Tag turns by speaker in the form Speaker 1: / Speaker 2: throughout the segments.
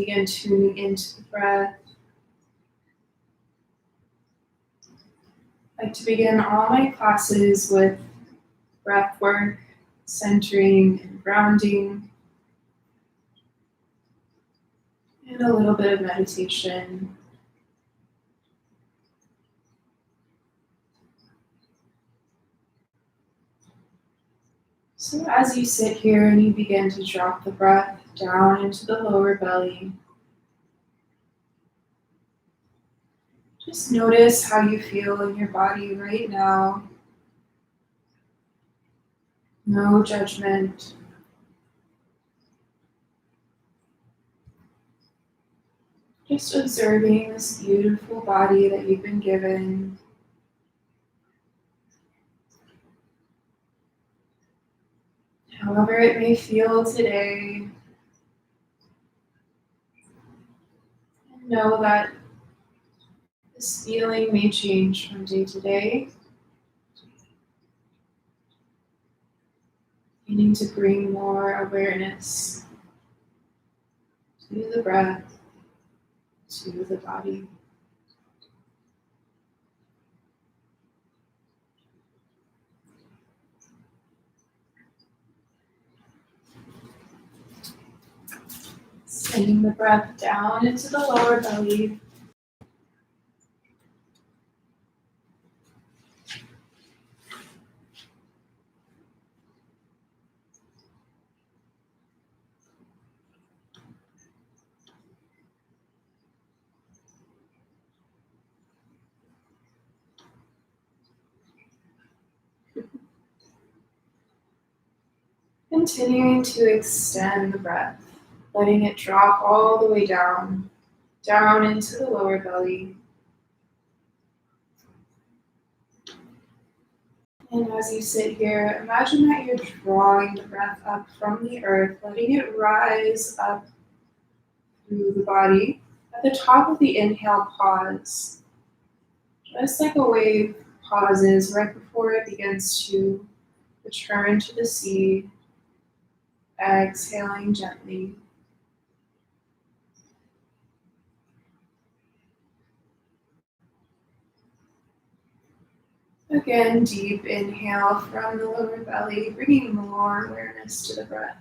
Speaker 1: Begin tuning into the breath. I like to begin all my classes with breath work, centering and grounding, and a little bit of meditation. So as you sit here and you begin to drop the breath down into the lower belly, just notice how you feel in your body right now. No judgment. Just observing this beautiful body that you've been given. However it may feel today, and know that this feeling may change from day to day. You need to bring more awareness to the breath, to the body. Sending the breath down into the lower belly. Continuing to extend the breath, letting it drop all the way down into the lower belly. And as you sit here, imagine that you're drawing the breath up from the earth, letting it rise up through the body. At the top of the inhale, pause. Just like a wave pauses right before it begins to return to the sea, exhaling gently. Again, deep inhale from the lower belly, bringing more awareness to the breath.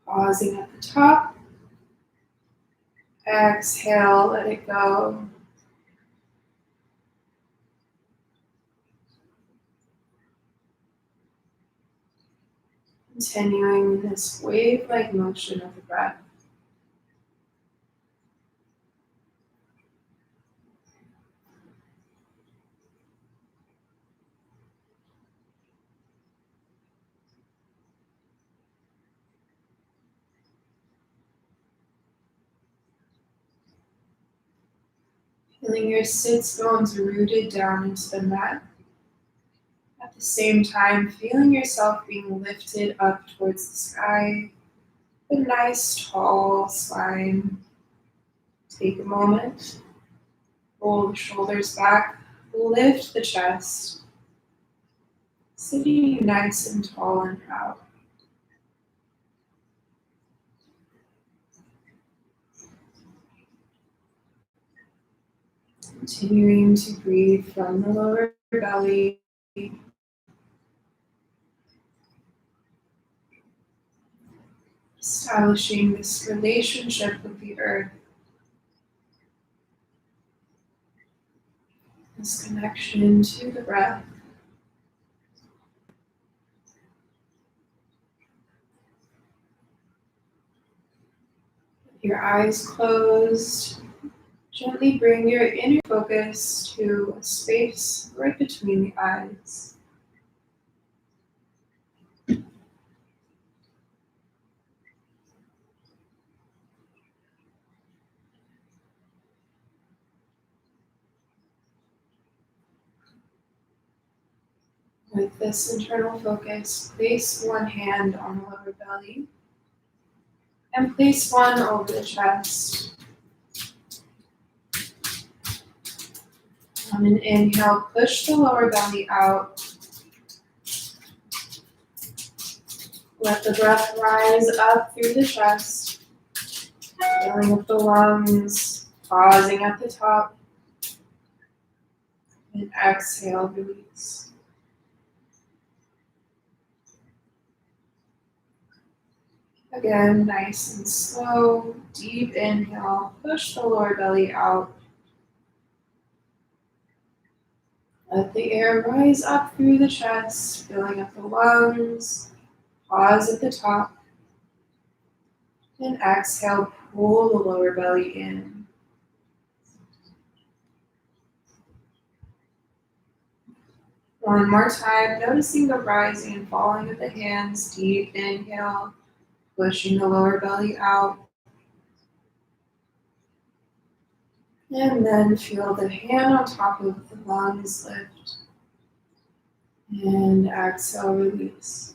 Speaker 1: Pausing at the top. Exhale, let it go. Continuing this wave-like motion of the breath. Feeling your sits bones rooted down into the mat. At the same time, feeling yourself being lifted up towards the sky. A nice tall spine. Take a moment. Roll the shoulders back. Lift the chest. Sitting nice and tall and proud. Continuing to breathe from the lower belly. Establishing this relationship with the earth. This connection to the breath. With your eyes closed, gently bring your inner focus to a space right between the eyes. With this internal focus, place one hand on the lower belly and place one over the chest. On an inhale, push the lower belly out. Let the breath rise up through the chest, filling up the lungs, pausing at the top, and exhale, release. Again, nice and slow, deep inhale, push the lower belly out. Let the air rise up through the chest, filling up the lungs. Pause at the top. And exhale, pull the lower belly in. One more time, noticing the rising and falling of the hands. Deep inhale, pushing the lower belly out. And then feel the hand on top of the lungs lift. And exhale, release.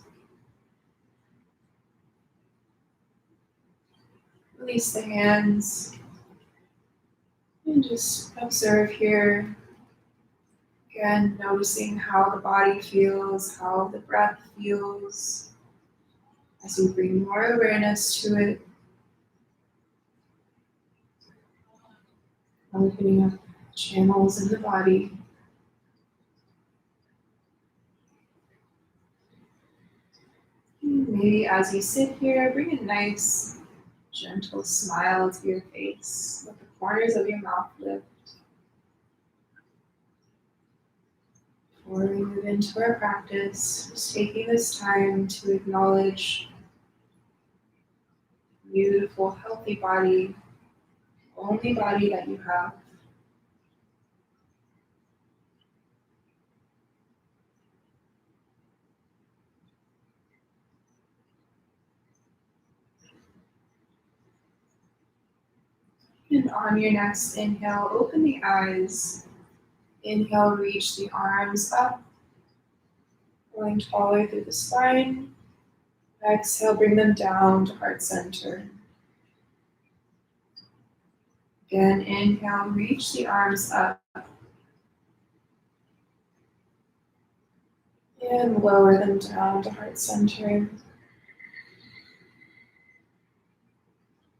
Speaker 1: Release the hands. And just observe here. Again, noticing how the body feels, how the breath feels. As you bring more awareness to it. Opening up channels in the body. Maybe as you sit here, bring a nice, gentle smile to your face. Let the corners of your mouth lift. Before we move into our practice, just taking this time to acknowledge the beautiful, healthy body, the only body that you have. And on your next inhale, open the eyes. Inhale, reach the arms up, going taller through the spine. Exhale, bring them down to heart center. Again, inhale, reach the arms up. And lower them down to heart center.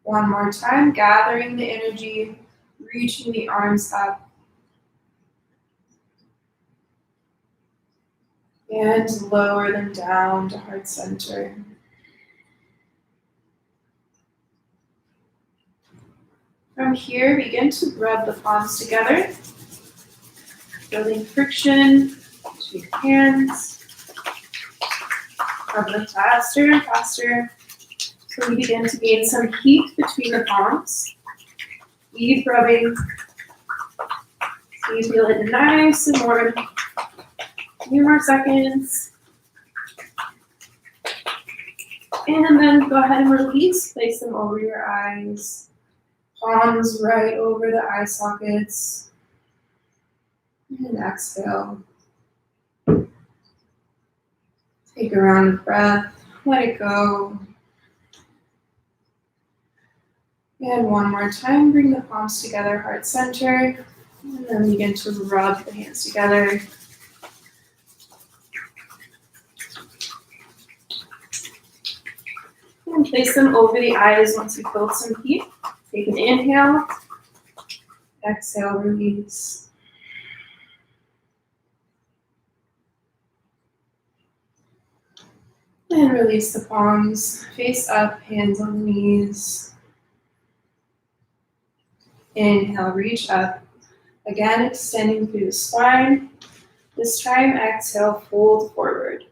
Speaker 1: One more time, gathering the energy, reaching the arms up. And lower them down to heart center. From here, begin to rub the palms together, building friction between your hands. Rub them faster and faster. So we begin to gain some heat between the palms. Keep rubbing. So you feel it nice and warm. A few more seconds. And then go ahead and release. Place them over your eyes. Palms right over the eye sockets. And exhale. Take a round of breath. Let it go. And one more time, bring the palms together, heart center. And then begin to rub the hands together. And place them over the eyes once you feel some heat. Take an inhale. Exhale, release. And release the palms. Face up, hands on the knees. Inhale, reach up. Again, extending through the spine. This time, exhale, fold forward.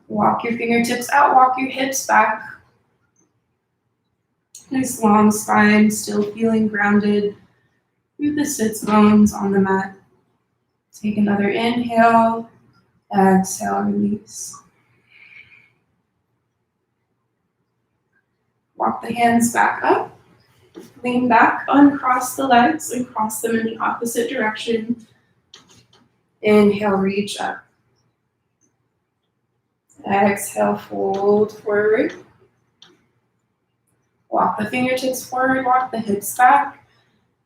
Speaker 1: Walk your fingertips out, walk your hips back. Nice long spine, still feeling grounded through the sits bones on the mat. Take another inhale, exhale, release. Walk the hands back up. Lean back, uncross the legs and cross them in the opposite direction. Inhale, reach up. Exhale, fold forward. Walk the fingertips forward, walk the hips back.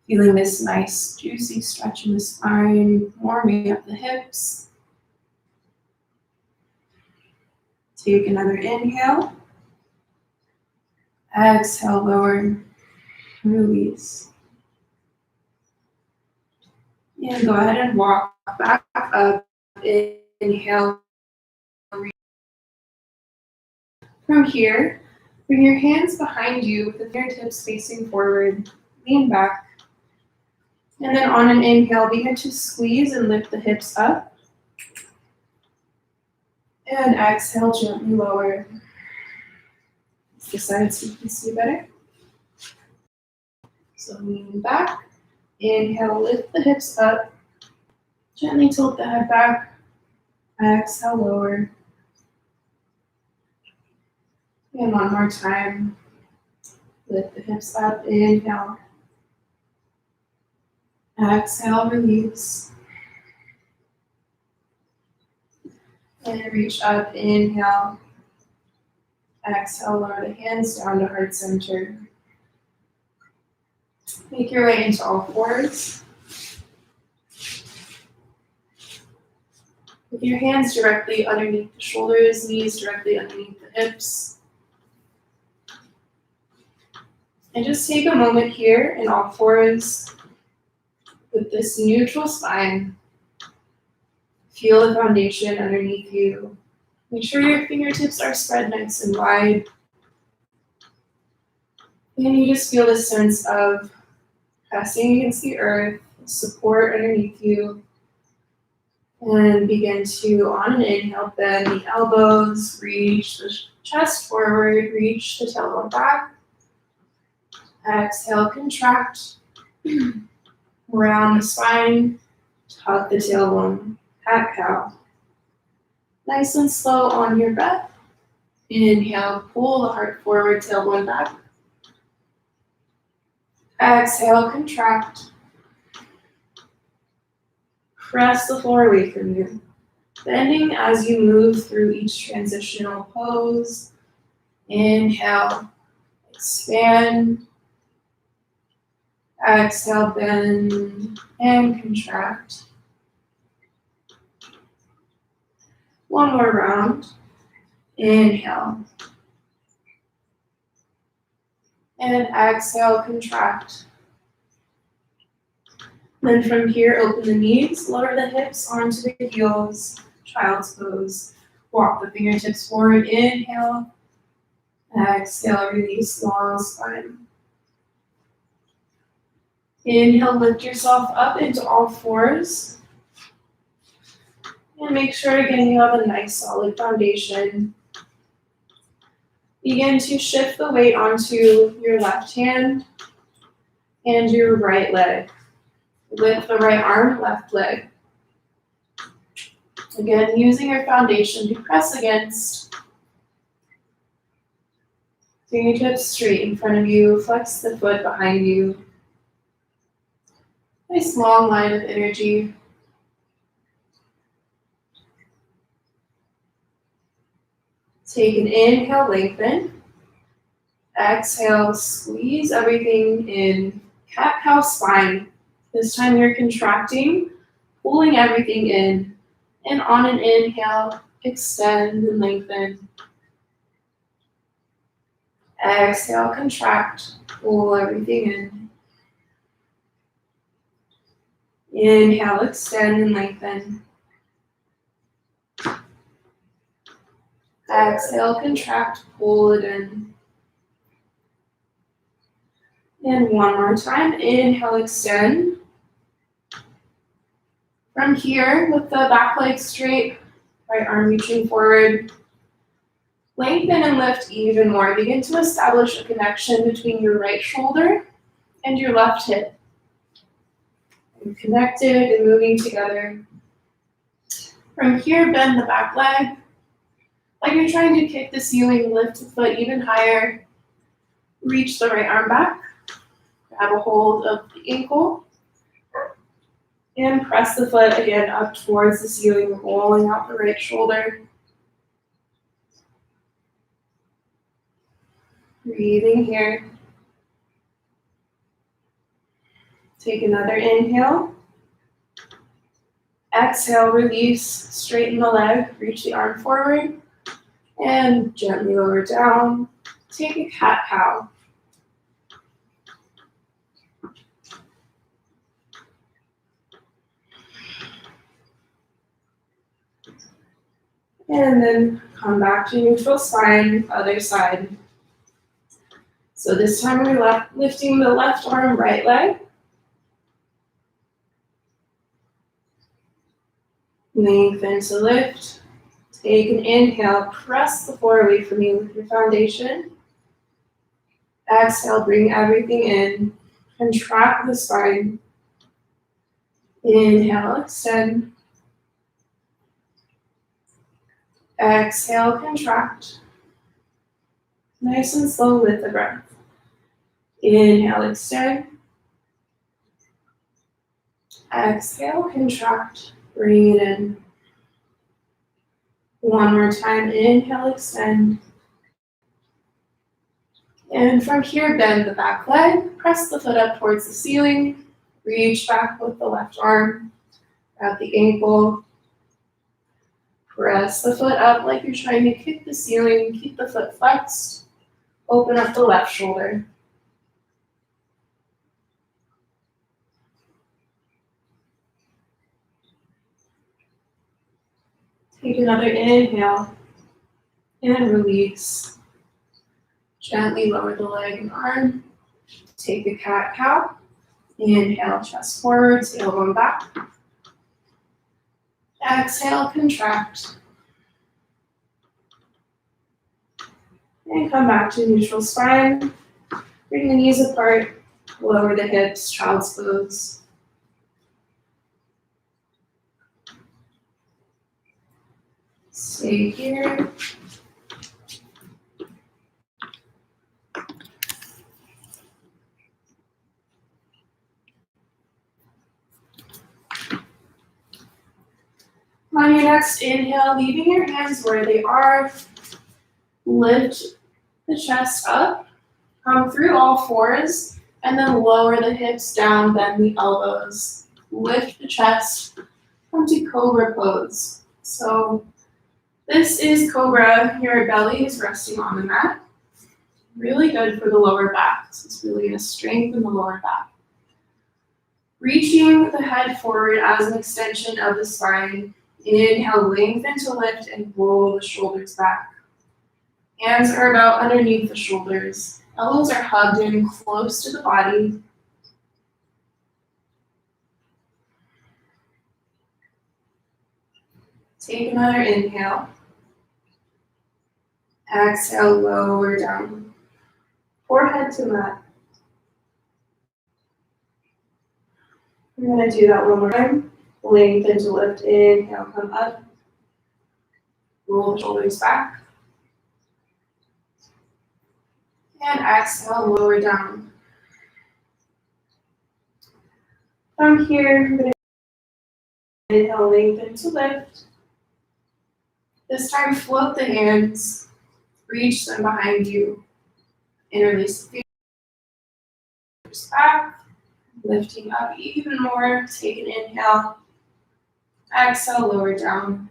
Speaker 1: Feeling this nice, juicy stretch in the spine, warming up the hips. Take another inhale. Exhale, lower, release. And go ahead and walk back up. Inhale. From here, bring your hands behind you with the fingertips facing forward. Lean back. And then on an inhale, begin to squeeze and lift the hips up. And exhale, gently lower. The side so you can see better. So lean back. Inhale, lift the hips up. Gently tilt the head back. Exhale, lower. And one more time. Lift the hips up. Inhale. Exhale, release. And reach up. Inhale. Exhale, lower the hands down to heart center. Make your way into all fours. With your hands directly underneath the shoulders, knees directly underneath the hips. And just take a moment here in all fours with this neutral spine. Feel the foundation underneath you. Make sure your fingertips are spread nice and wide. And you just feel this sense of pressing against the earth, support underneath you. And begin to, on an inhale, bend the elbows, reach the chest forward, reach the tailbone back. Exhale, contract. Round the spine, tuck the tailbone, cat-cow. Nice and slow on your breath. Inhale, pull the heart forward, tailbone back. Exhale, contract. Press the floor away from you. Bending as you move through each transitional pose. Inhale, expand. Exhale, bend and contract. One more round. Inhale. And exhale, contract. Then from here, open the knees, lower the hips onto the heels, child's pose. Walk the fingertips forward, inhale. Exhale, release, long spine. Inhale, lift yourself up into all fours. And make sure again you have a nice solid foundation. Begin to shift the weight onto your left hand and your right leg. Lift the right arm, left leg. Again, using your foundation to press against. Fingertips straight in front of you, flex the foot behind you. Nice long line of energy. Take an inhale, lengthen. Exhale, squeeze everything in. Cat-cow spine. This time you're contracting, pulling everything in. And on an inhale, extend and lengthen. Exhale, contract, pull everything in. Inhale, extend and lengthen. Exhale, contract, pull it in. And one more time, inhale, extend. From here, with the back leg straight, right arm reaching forward, lengthen and lift even more. Begin to establish a connection between your right shoulder and your left hip. And connected and moving together. From here, bend the back leg. Like you're trying to kick the ceiling, lift the foot even higher. Reach the right arm back. Grab a hold of the ankle. And press the foot again up towards the ceiling, rolling out the right shoulder. Breathing here. Take another inhale. Exhale, release, straighten the leg, reach the arm forward. And gently lower down. Take a cat-cow. And then come back to neutral spine, other side. So this time we're lifting the left arm, right leg. Lengthen to lift. Take an inhale, press the floor away from you with your foundation. Exhale, bring everything in. Contract the spine. Inhale, extend. Exhale, contract. Nice and slow with the breath. Inhale, extend. Exhale, contract. Bring it in. One more time. Inhale, extend. And from here, bend the back leg. Press the foot up towards the ceiling. Reach back with the left arm. Grab the ankle. Press the foot up like you're trying to kick the ceiling. Keep the foot flexed. Open up the left shoulder. Take another inhale and release. Gently lower the leg and arm. Take a cat-cow. Inhale, chest forward, tailbone back. Exhale, contract. And come back to neutral spine. Bring the knees apart. Lower the hips, child's pose. Stay here. On your next inhale, leaving your hands where they are, lift the chest up, come through all fours, and then lower the hips down, bend the elbows. Lift the chest, come to cobra pose. So this is cobra, your belly is resting on the mat. Really good for the lower back, so it's really gonna strengthen the lower back. Reaching the head forward as an extension of the spine. Inhale, lengthen to lift and roll the shoulders back. Hands are about underneath the shoulders. Elbows are hugged in close to the body. Take another inhale. Exhale, lower down. Forehead to mat. I'm going to do that one more time. Lengthen to lift, inhale, come up. Roll the shoulders back. And exhale, lower down. From here, I'm going to inhale, lengthen to lift. This time, float the hands. Reach them behind you. Interlace the fingers back. Lifting up even more. Take an inhale. Exhale, lower down.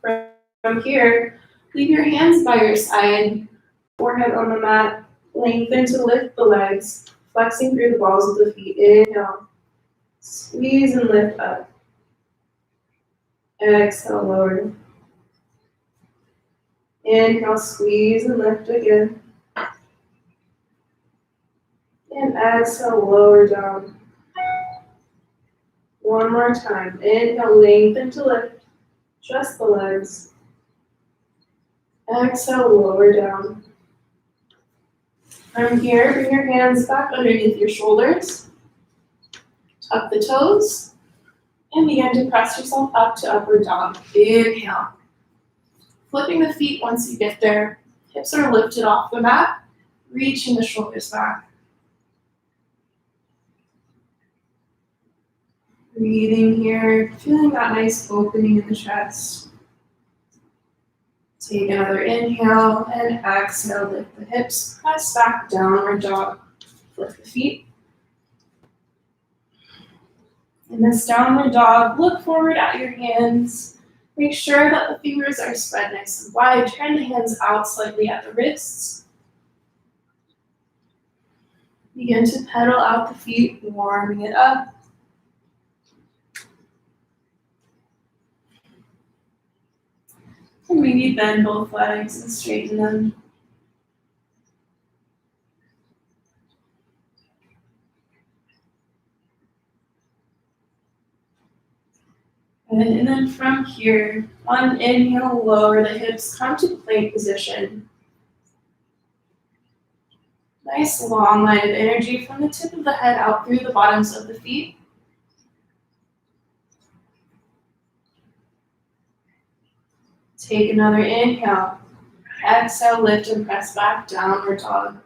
Speaker 1: From here, leave your hands by your side. Forehead on the mat. Lengthen to lift the legs. Flexing through the balls of the feet. Inhale. Squeeze and lift up. Exhale, lower. Inhale, squeeze and lift again. And exhale, lower down. One more time. Inhale, lengthen to lift. Just the legs. Exhale, lower down. From here, bring your hands back underneath your shoulders. Tuck the toes. And begin to press yourself up to upward dog. Inhale. Flipping the feet once you get there. Hips are lifted off the mat. Reaching the shoulders back. Breathing here, feeling that nice opening in the chest. Take another inhale and exhale, lift the hips, press back, downward dog. Flip the feet. In this downward dog, look forward at your hands. Make sure that the fingers are spread nice and wide. Turn the hands out slightly at the wrists. Begin to pedal out the feet, warming it up. And maybe bend both legs and straighten them. And then from here, on inhale, lower the hips, come to plank position. Nice long line of energy from the tip of the head out through the bottoms of the feet. Take another inhale. Exhale, lift and press back, downward dog.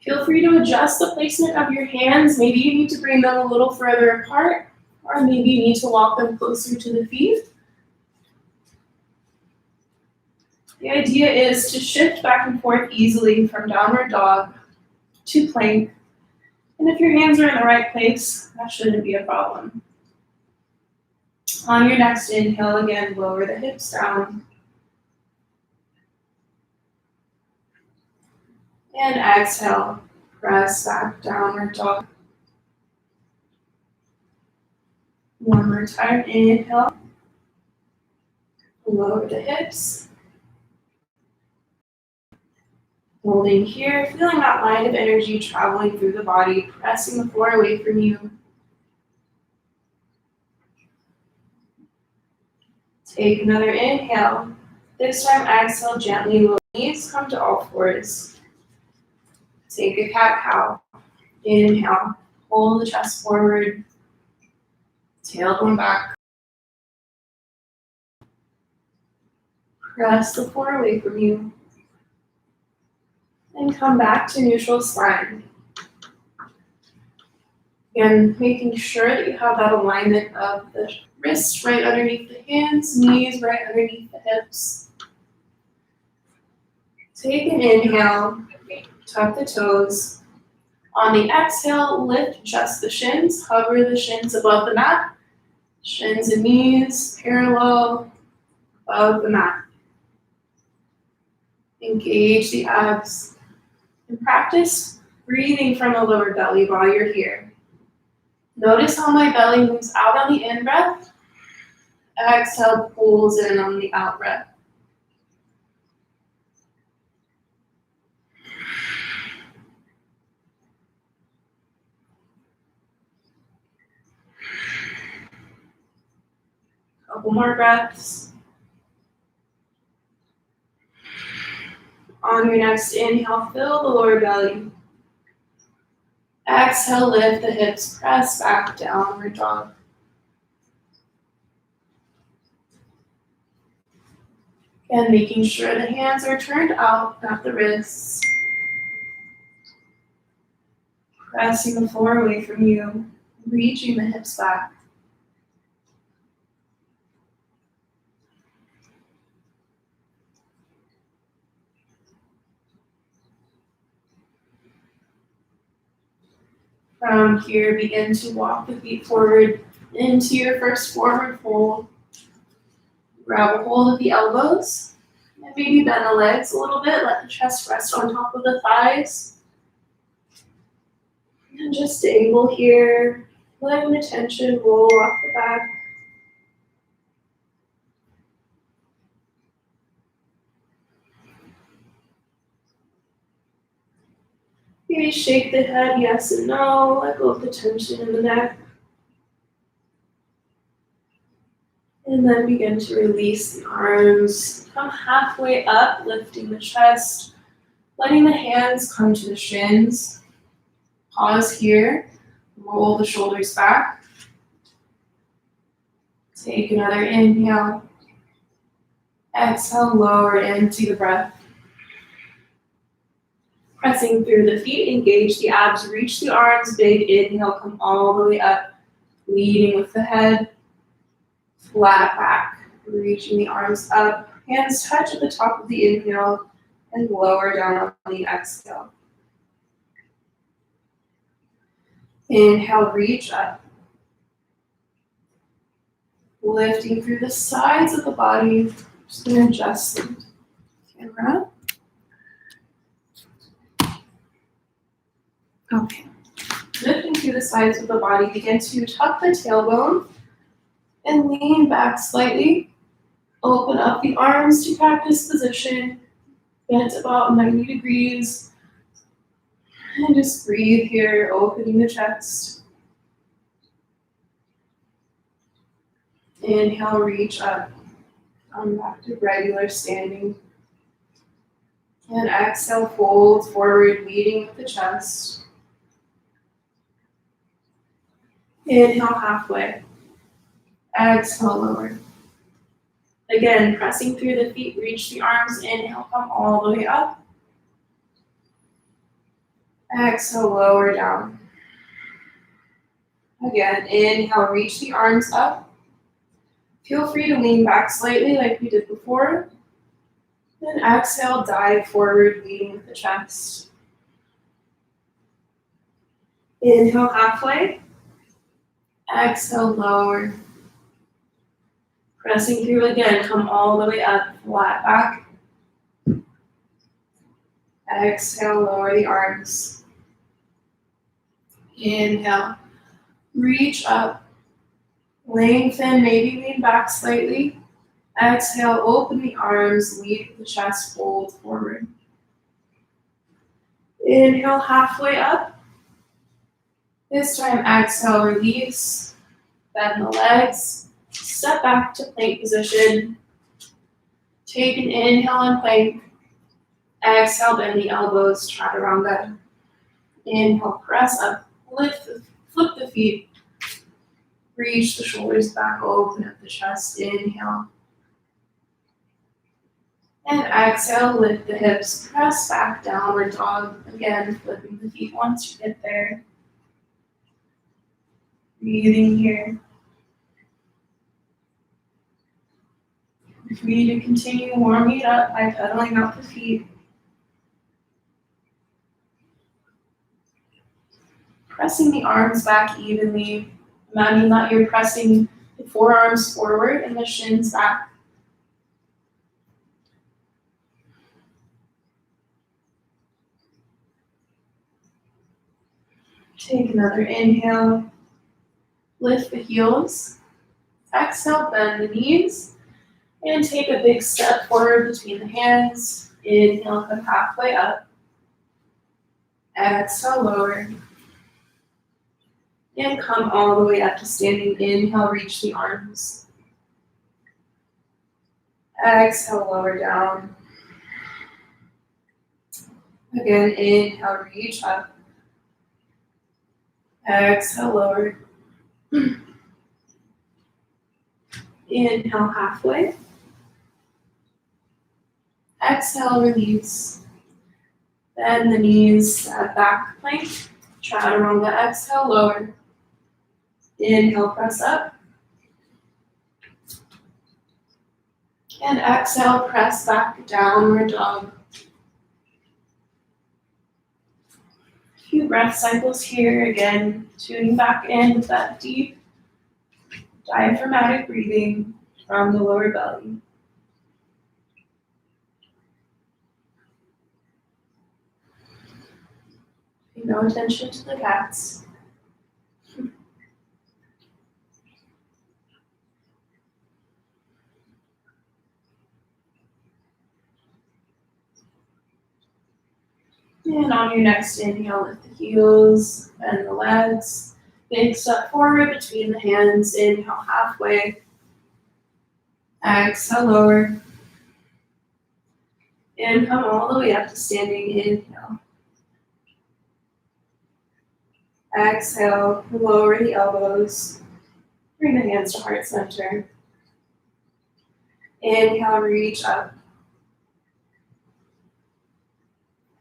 Speaker 1: Feel free to adjust the placement of your hands. Maybe you need to bring them a little further apart, or maybe you need to walk them closer to the feet. The idea is to shift back and forth easily from downward dog to plank. And if your hands are in the right place, that shouldn't be a problem. On your next inhale, again, lower the hips down. And exhale, press back, downward dog. One more time, inhale. Lower the hips. Holding here, feeling that line of energy traveling through the body, pressing the floor away from you. Take another inhale. This time, exhale, gently lower the knees, come to all fours. Take a cat-cow. Inhale, pull the chest forward, tailbone back. Press the floor away from you. And come back to neutral spine. Again, making sure that you have that alignment of the wrists right underneath the hands, knees right underneath the hips. Take an inhale, tuck the toes. On the exhale, lift just the shins, hover the shins above the mat. Shins and knees parallel above the mat. Engage the abs. And practice breathing from the lower belly while you're here. Notice how my belly moves out on the in-breath. Exhale pulls in on the out-breath. Couple more breaths. On your next inhale, fill the lower belly. Exhale, lift the hips, press back, downward dog. Again, making sure the hands are turned out at the wrists. Pressing the floor away from you, reaching the hips back. From here, begin to walk the feet forward into your first forward fold. Grab a hold of the elbows and maybe bend the legs a little bit. Let the chest rest on top of the thighs. And just stable here, letting the tension roll off the back. Maybe shake the head, yes and no. Let go of the tension in the neck. And then begin to release the arms. Come halfway up, lifting the chest, letting the hands come to the shins. Pause here, roll the shoulders back. Take another inhale. Exhale, lower into the breath. Pressing through the feet, engage the abs, reach the arms, big inhale, come all the way up, leading with the head, flat back, reaching the arms up, hands touch at the top of the inhale, and lower down on the exhale. Inhale, reach up. Lifting through the sides of the body. Just gonna adjust the camera. Okay. Lifting through the sides of the body, begin to tuck the tailbone and lean back slightly. Open up the arms to cactus position. Bent about 90 degrees. And just breathe here, opening the chest. Inhale, reach up. Come back to regular standing. And exhale, fold forward, leading with the chest. Inhale, halfway. Exhale, lower. Again, pressing through the feet, reach the arms. Inhale, come all the way up. Exhale, lower down. Again, inhale, reach the arms up. Feel free to lean back slightly like we did before. Then exhale, dive forward, leading with the chest. Inhale, halfway. Exhale, lower. Pressing through again, come all the way up, flat back. Exhale, lower the arms. Inhale, reach up. Lengthen, maybe lean back slightly. Exhale, open the arms, lead the chest, fold forward. Inhale, halfway up. This time, exhale, release. Bend the legs. Step back to plank position. Take an inhale and plank. Exhale, bend the elbows, chaturanga. Inhale, press up. Flip the feet. Reach the shoulders back, open up the chest. Inhale. And exhale, lift the hips, press back, downward dog. Again, flipping the feet once you get there. Breathing here. Free to continue warming it up by pedaling out the feet. Pressing the arms back evenly. Imagine that you're pressing the forearms forward and the shins back. Take another inhale. Lift the heels. Exhale, bend the knees. And take a big step forward between the hands. Inhale, come halfway up. Exhale, lower. And come all the way up to standing. Inhale, reach the arms. Exhale, lower down. Again, inhale, reach up. Exhale, lower. Inhale, halfway. Exhale, release. Bend the knees, back plank. Chaturanga, exhale, lower. Inhale, press up. And exhale, press back, downward dog. A few breath cycles here, again, tuning back in with that deep diaphragmatic breathing from the lower belly. Pay no attention to the cats. And on your next inhale, lift the heels, bend the legs. Big step forward between the hands. Inhale, halfway. Exhale, lower. And come all the way up to standing. Inhale. Exhale, lower the elbows. Bring the hands to heart center. Inhale, reach up.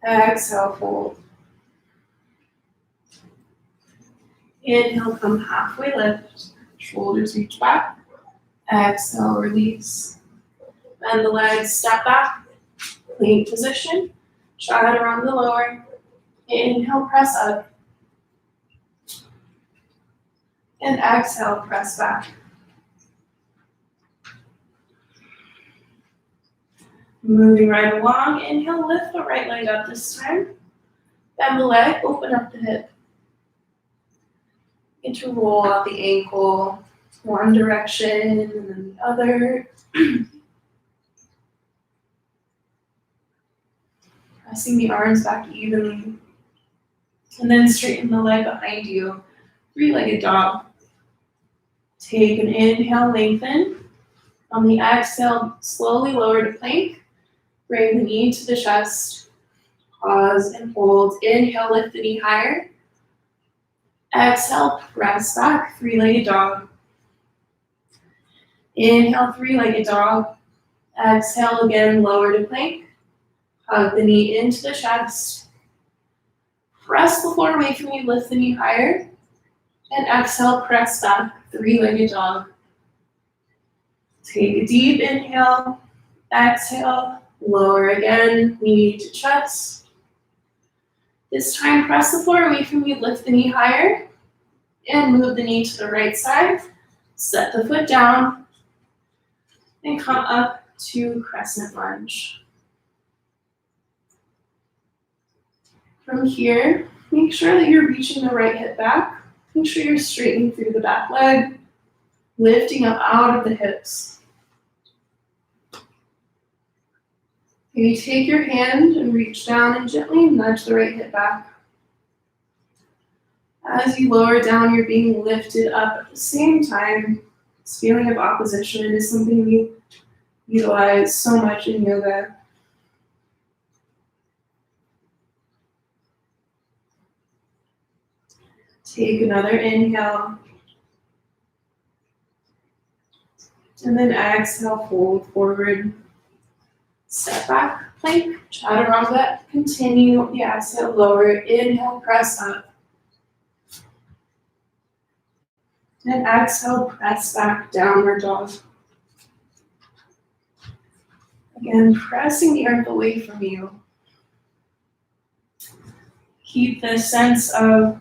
Speaker 1: Exhale, fold. Inhale, come halfway lift. Shoulders reach back. Exhale, release. Bend the legs, step back. Plank position. Chaturanga lower. Inhale, press up. And exhale, press back. Moving right along, inhale, lift the right leg up this time. Bend the leg, open up the hip. Begin to roll out the ankle, one direction and then the other. Pressing the arms back evenly. And then straighten the leg behind you, three-legged dog. Take an inhale, lengthen. On the exhale, slowly lower to plank. Bring the knee to the chest. Pause and hold. Inhale, lift the knee higher. Exhale, press back, three-legged dog. Inhale, three-legged dog. Exhale again, lower to plank. Hug the knee into the chest. Press the floor away from you, lift the knee higher. And exhale, press back, three-legged dog. Take a deep inhale. Exhale, lower again, knee to chest. This time, press the floor away from you, lift the knee higher. And move the knee to the right side. Set the foot down. And come up to crescent lunge. From here, make sure that you're reaching the right hip back. Make sure you're straightening through the back leg, lifting up out of the hips. Maybe take your hand and reach down and gently nudge the right hip back. As you lower down, you're being lifted up at the same time. This feeling of opposition is something we utilize so much in yoga. Take another inhale. And then exhale, fold forward. Step back, plank, chaturanga. Continue the exhale, lower. Inhale, press up. And exhale, press back, downward dog. Again, pressing the earth away from you. Keep this sense of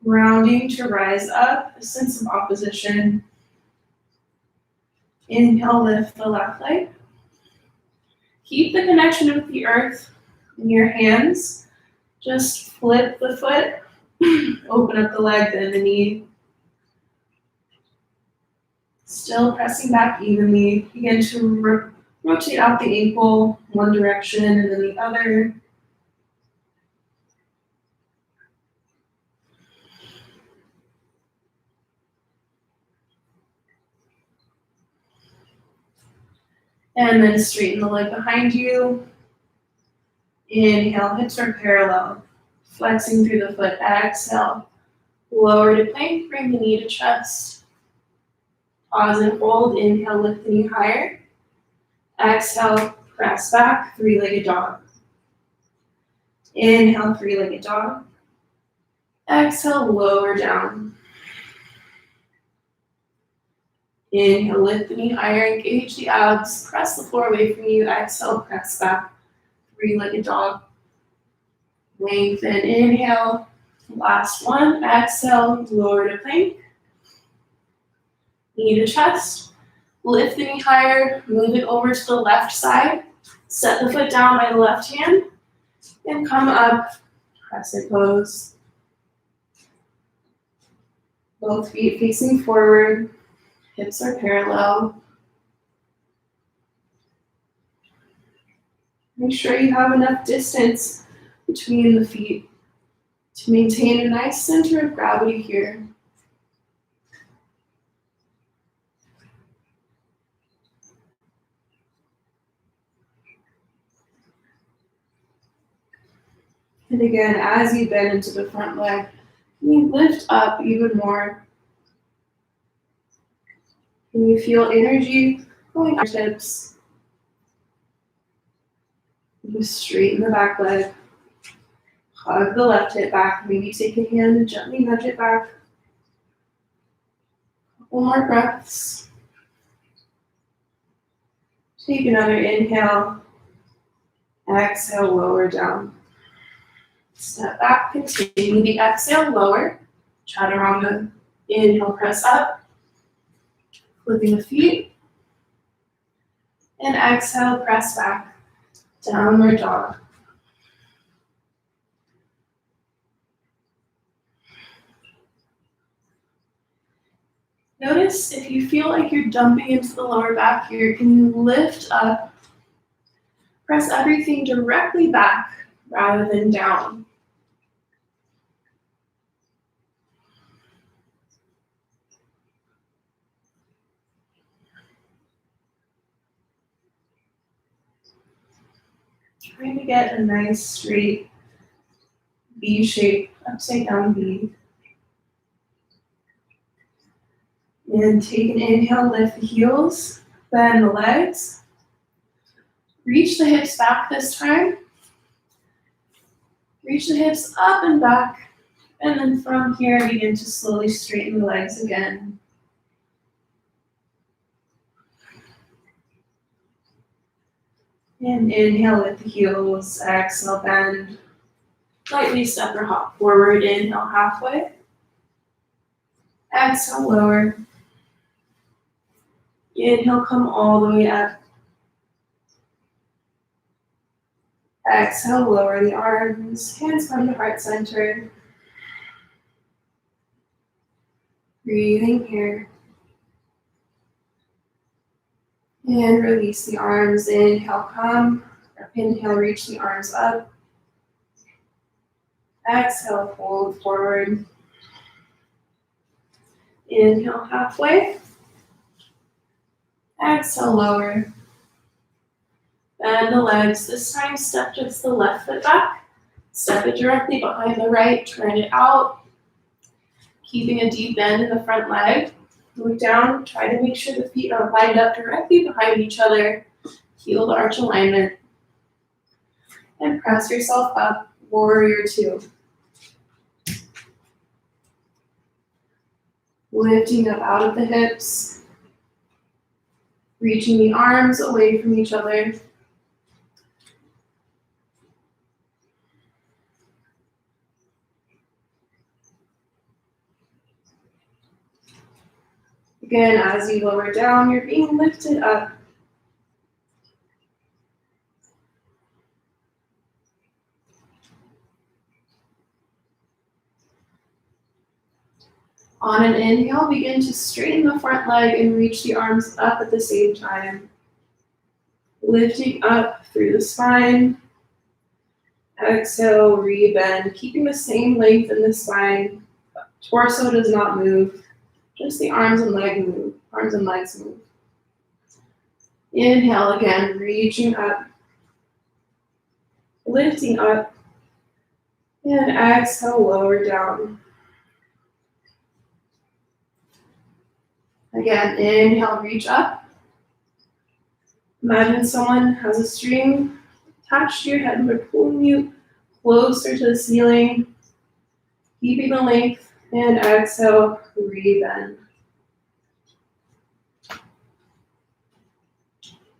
Speaker 1: rounding to rise up, a sense of opposition. Inhale, lift the left leg. Keep the connection with the earth in your hands. Just flip the foot, open up the leg, bend the knee. Still pressing back evenly. Begin to rotate out the ankle, one direction and then the other. And then straighten the leg behind you. Inhale, hips are parallel. Flexing through the foot, exhale. Lower to plank, bring the knee to chest. Pause and hold, inhale, lift the knee higher. Exhale, press back, three-legged dog. Inhale, three-legged dog. Exhale, lower down. Inhale, lift the knee higher, engage the abs, press the floor away from you. Exhale, press back, three-legged dog. Lengthen, inhale. Last one, exhale, lower to plank. Knee to chest. Lift the knee higher, move it over to the left side. Set the foot down by the left hand. And come up, crescent pose. Both feet facing forward. Hips are parallel. Make sure you have enough distance between the feet to maintain a nice center of gravity here. And again, as you bend into the front leg, you lift up even more. Can you feel energy going up your hips? You straighten the back leg. Hug the left hip back. Maybe take a hand and gently nudge it back. Couple more breaths. Take another inhale. Exhale, lower down. Step back, continue the exhale, lower. Chaturanga. Inhale, press up. Flipping the feet. And exhale, press back. Downward dog. Notice if you feel like you're dumping into the lower back here, can you lift up, press everything directly back rather than down. Trying to get a nice straight V shape, upside down V. And take an inhale, lift the heels, bend the legs. Reach the hips back this time. Reach the hips up and back. And then from here, begin to slowly straighten the legs again. And inhale with the heels, exhale, bend. Lightly step or hop forward, inhale halfway. Exhale, lower. Inhale, come all the way up. Exhale, lower the arms, hands come to heart center. Breathing here. And release the arms, inhale, come. Inhale, reach the arms up. Exhale, fold forward. Inhale, halfway. Exhale, lower. Bend the legs. This time, step just the left foot back. Step it directly behind the right. Turn it out. Keeping a deep bend in the front leg. Look down. Try to make sure the feet are lined up directly behind each other. Heel to arch alignment. And press yourself up. Warrior two. Lifting up out of the hips. Reaching the arms away from each other. Again, as you lower down, you're being lifted up. On an inhale, begin to straighten the front leg and reach the arms up at the same time. Lifting up through the spine. Exhale, rebend, keeping the same length in the spine. Torso does not move, just the arms and legs move. Arms and legs move. Inhale again, reaching up. Lifting up. And exhale, lower down. Again, inhale, reach up. Imagine someone has a string attached to your head and they're pulling you closer to the ceiling. Keeping the length, and exhale, rebend.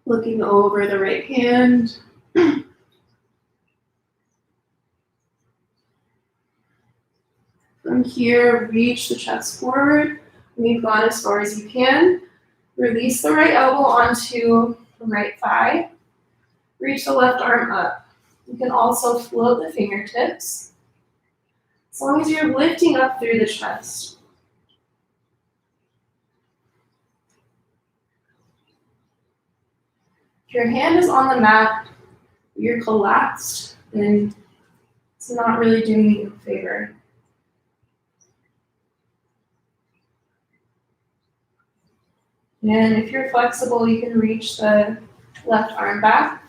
Speaker 1: Looking over the right hand. From here, reach the chest forward. We've gone as far as you can. Release the right elbow onto the right thigh. Reach the left arm up. You can also float the fingertips, as long as you're lifting up through the chest. If your hand is on the mat, you're collapsed, then it's not really doing you a favor. And if you're flexible, you can reach the left arm back.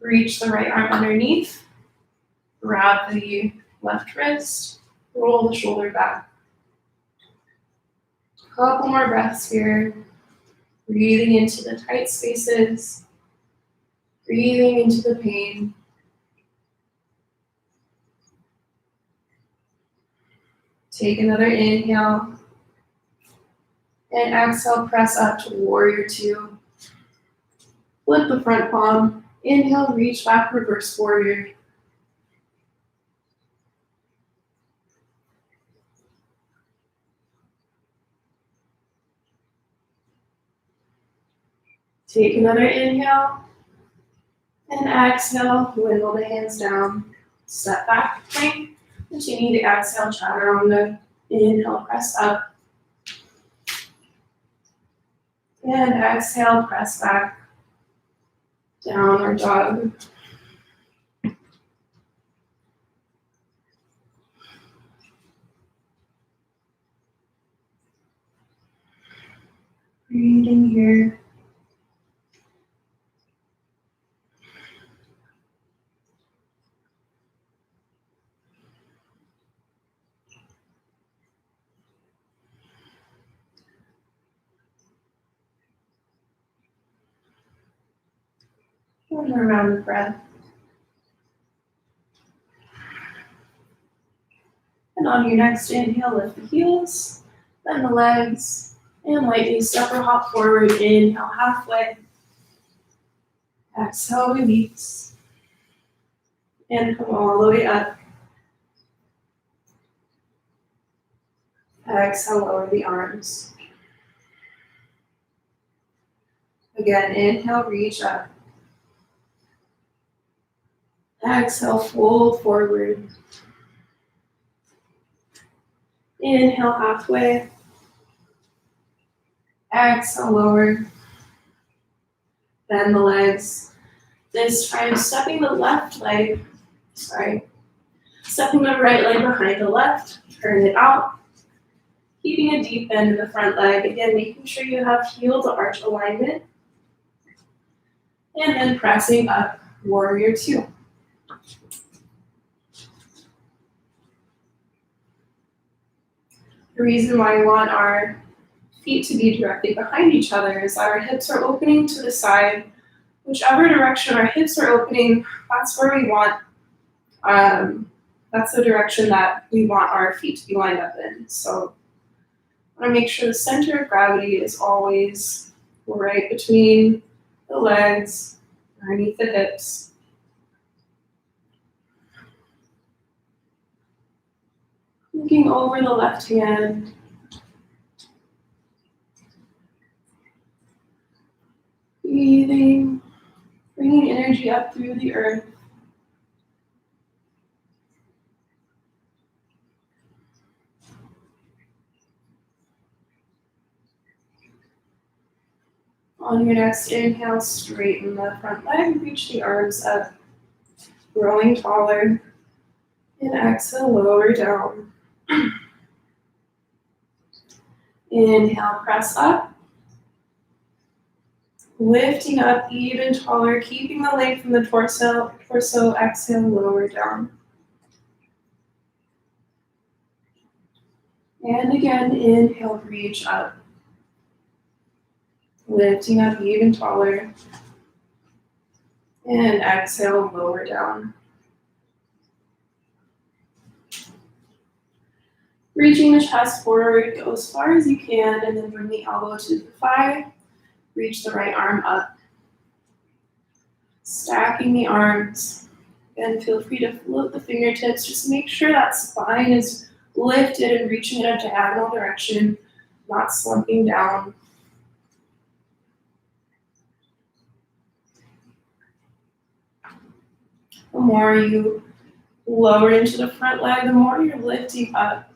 Speaker 1: Reach the right arm underneath. Grab the left wrist. Roll the shoulder back. A couple more breaths here. Breathing into the tight spaces. Breathing into the pain. Take another inhale. And exhale, press up to warrior two. Flip the front palm. Inhale, reach back, reverse warrior. Take another inhale. And exhale, wiggle the hands down, step back, plank. Continue to exhale, chaturanga. Inhale, press up. And exhale, press back, downward dog. Breathing here. One more round of breath. And on your next inhale, lift the heels, bend the legs, and lightly step or hop forward. Inhale, halfway. Exhale, release. And come all the way up. Exhale, lower the arms. Again, inhale, reach up. Exhale, fold forward. Inhale, halfway. Exhale, lower. Bend the legs. This time, stepping the right leg behind the left. Turn it out. Keeping a deep bend in the front leg. Again, making sure you have heel to arch alignment. And then pressing up, warrior two. The reason why we want our feet to be directly behind each other is that our hips are opening to the side. Whichever direction our hips are opening, that's where we want, that's the direction that we want our feet to be lined up in. So I want to make sure the center of gravity is always right between the legs, underneath the hips. Looking over the left hand. Breathing, bringing energy up through the earth. On your next inhale, straighten the front leg, reach the arms up, growing taller. And exhale, lower down. Inhale, press up. Lifting up even taller, keeping the length from the torso. Exhale, lower down. And again, inhale, reach up. Lifting up even taller. And exhale, lower down. Reaching the chest forward, go as far as you can, and then bring the elbow to the thigh. Reach the right arm up. Stacking the arms. Again, feel free to float the fingertips. Just make sure that spine is lifted and reaching in a diagonal direction, not slumping down. The more you lower into the front leg, the more you're lifting up.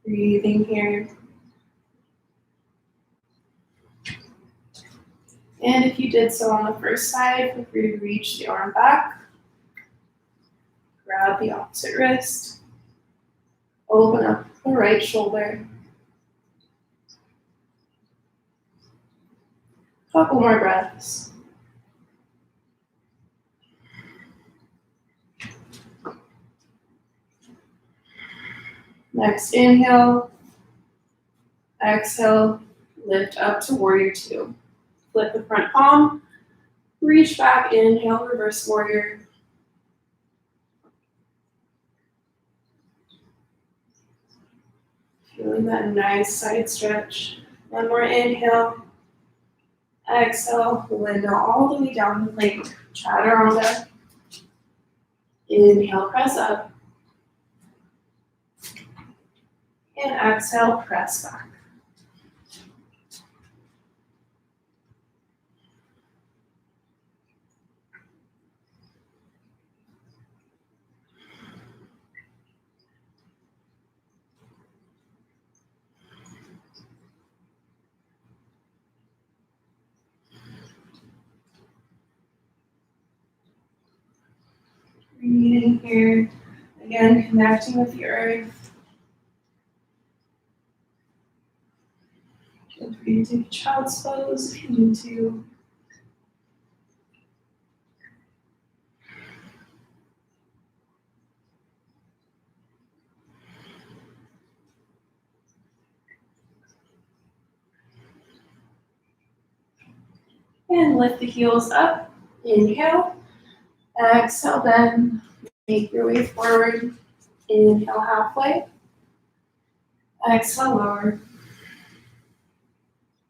Speaker 1: Breathing here. And if you did so on the first side, feel free to reach the arm back. Grab the opposite wrist. Open up the right shoulder. Couple more breaths. Next inhale. Exhale, lift up to warrior two. Flip the front palm. Reach back, inhale, reverse warrior. Feeling that nice side stretch. One more inhale. Exhale, window all the way down the plank. Chaturanga. Inhale, press up. And exhale, press back. Breathing here. Again, connecting with the earth. Feel free to take a child's pose if you need to. And lift the heels up. Inhale. Exhale, bend. Make your way forward. Inhale halfway. Exhale, lower.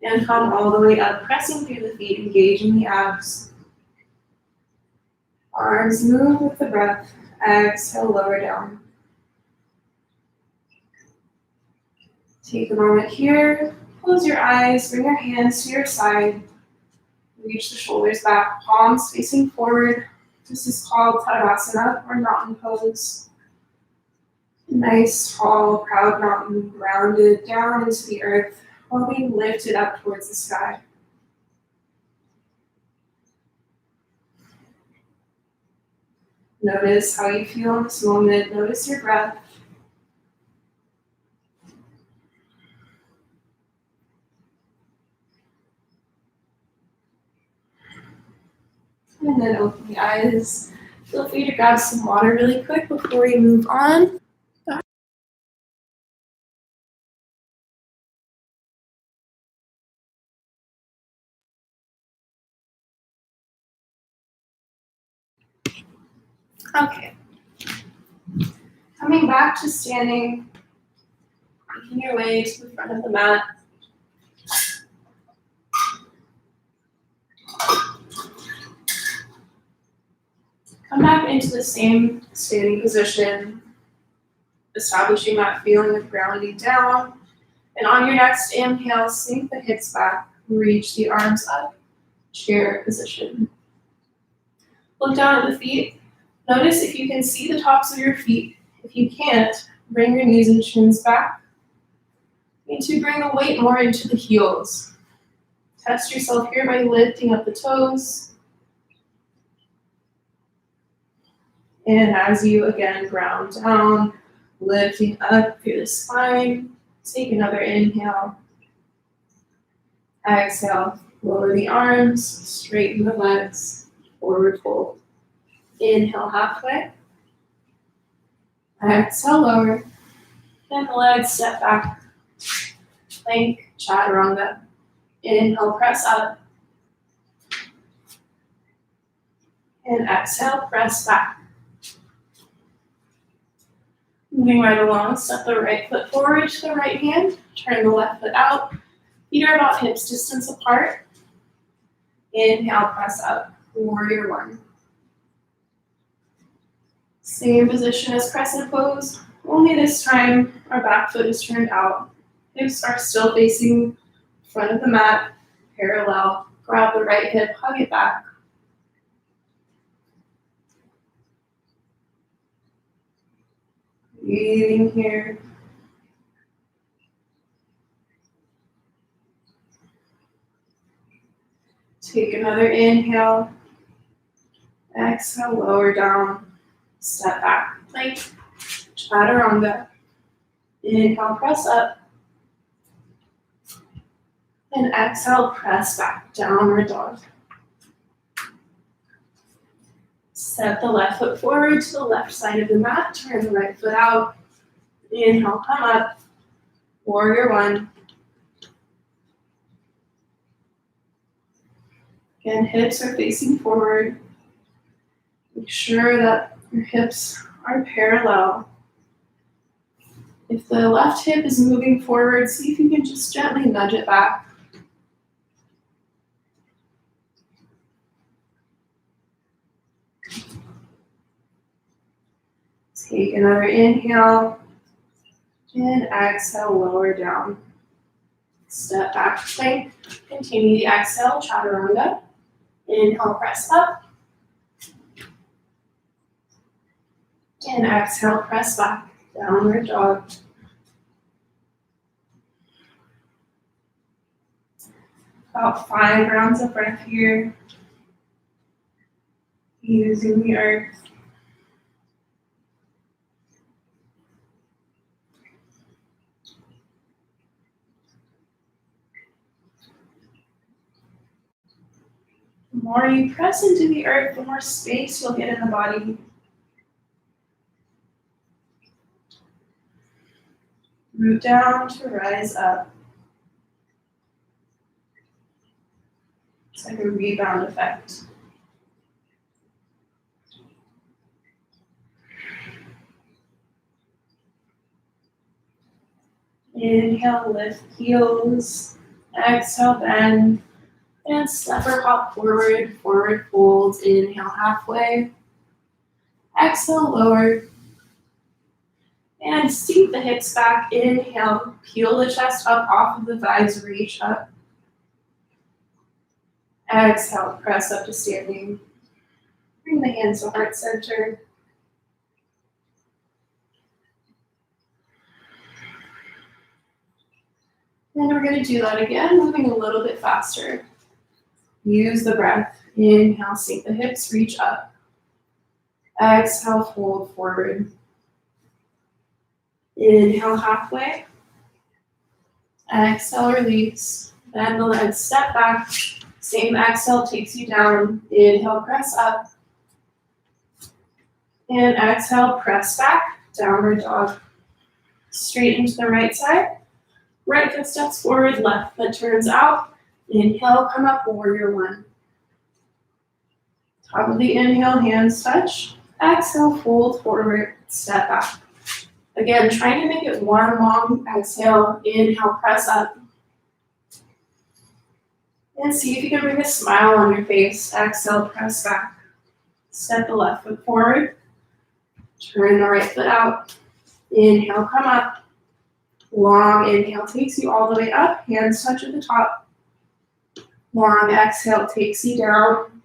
Speaker 1: And come all the way up, pressing through the feet, engaging the abs. Arms move with the breath. Exhale, lower down. Take a moment here. Close your eyes. Bring your hands to your side. Reach the shoulders back, palms facing forward. This is called Tadasana, or mountain pose. Nice, tall, proud mountain, grounded down into the earth while being lifted up towards the sky. Notice how you feel in this moment. Notice your breath. And then open the eyes. Feel free to grab some water really quick before we move on. Okay. Coming back to standing, making your way to the front of the mat. Come back into the same standing position, establishing that feeling of grounding down. And on your next inhale, sink the hips back, reach the arms up, chair position. Look down at the feet. Notice if you can see the tops of your feet. If you can't, bring your knees and shins back. You need to bring the weight more into the heels. Test yourself here by lifting up the toes. And as you again ground down, lifting up through the spine, take another inhale. Exhale, lower the arms, straighten the legs, forward fold. Inhale halfway. Exhale, lower. Then the legs step back. Plank, chaturanga. Inhale, press up. And exhale, press back. Moving right along, step the right foot forward to the right hand. Turn the left foot out. Feet are about hips distance apart. Inhale, press up. Warrior one. Same position as crescent pose, only this time our back foot is turned out. Hips are still facing front of the mat, parallel. Grab the right hip, hug it back. Breathing here. Take another inhale. Exhale, lower down. Step back, plank, chaturanga. Inhale, press up. And exhale, press back, downward dog. Step the left foot forward to the left side of the mat. Turn the right foot out. Inhale, come up. Warrior one. Again, hips are facing forward. Make sure that your hips are parallel. If the left hip is moving forward, see if you can just gently nudge it back. Take another inhale. And exhale, lower down. Step back, plank. Continue the exhale, chaturanga. Inhale, press up. And exhale, press back, downward dog. About 5 rounds of breath here. Using the earth. The more you press into the earth, the more space you'll get in the body. Root down to rise up. It's like a rebound effect. Inhale, lift heels. Exhale, bend. And step or hop forward, forward fold. Inhale, halfway. Exhale, lower. And sink the hips back. Inhale, peel the chest up off of the thighs, reach up. Exhale, press up to standing. Bring the hands to heart center. And we're going to do that again, moving a little bit faster. Use the breath. Inhale, sink the hips, reach up. Exhale, fold forward. Inhale, halfway. Exhale, release. Bend the legs, step back. Same exhale takes you down. Inhale, press up. And exhale, press back. Downward dog. Straighten to the right side. Right foot steps forward, left foot turns out. Inhale, come up, warrior one. Top of the inhale, hands touch. Exhale, fold forward, step back. Again, trying to make it one long exhale. Inhale, press up. And see if you can bring a smile on your face. Exhale, press back. Step the left foot forward. Turn the right foot out. Inhale, come up. Long inhale takes you all the way up. Hands touch at the top. Long exhale takes you down.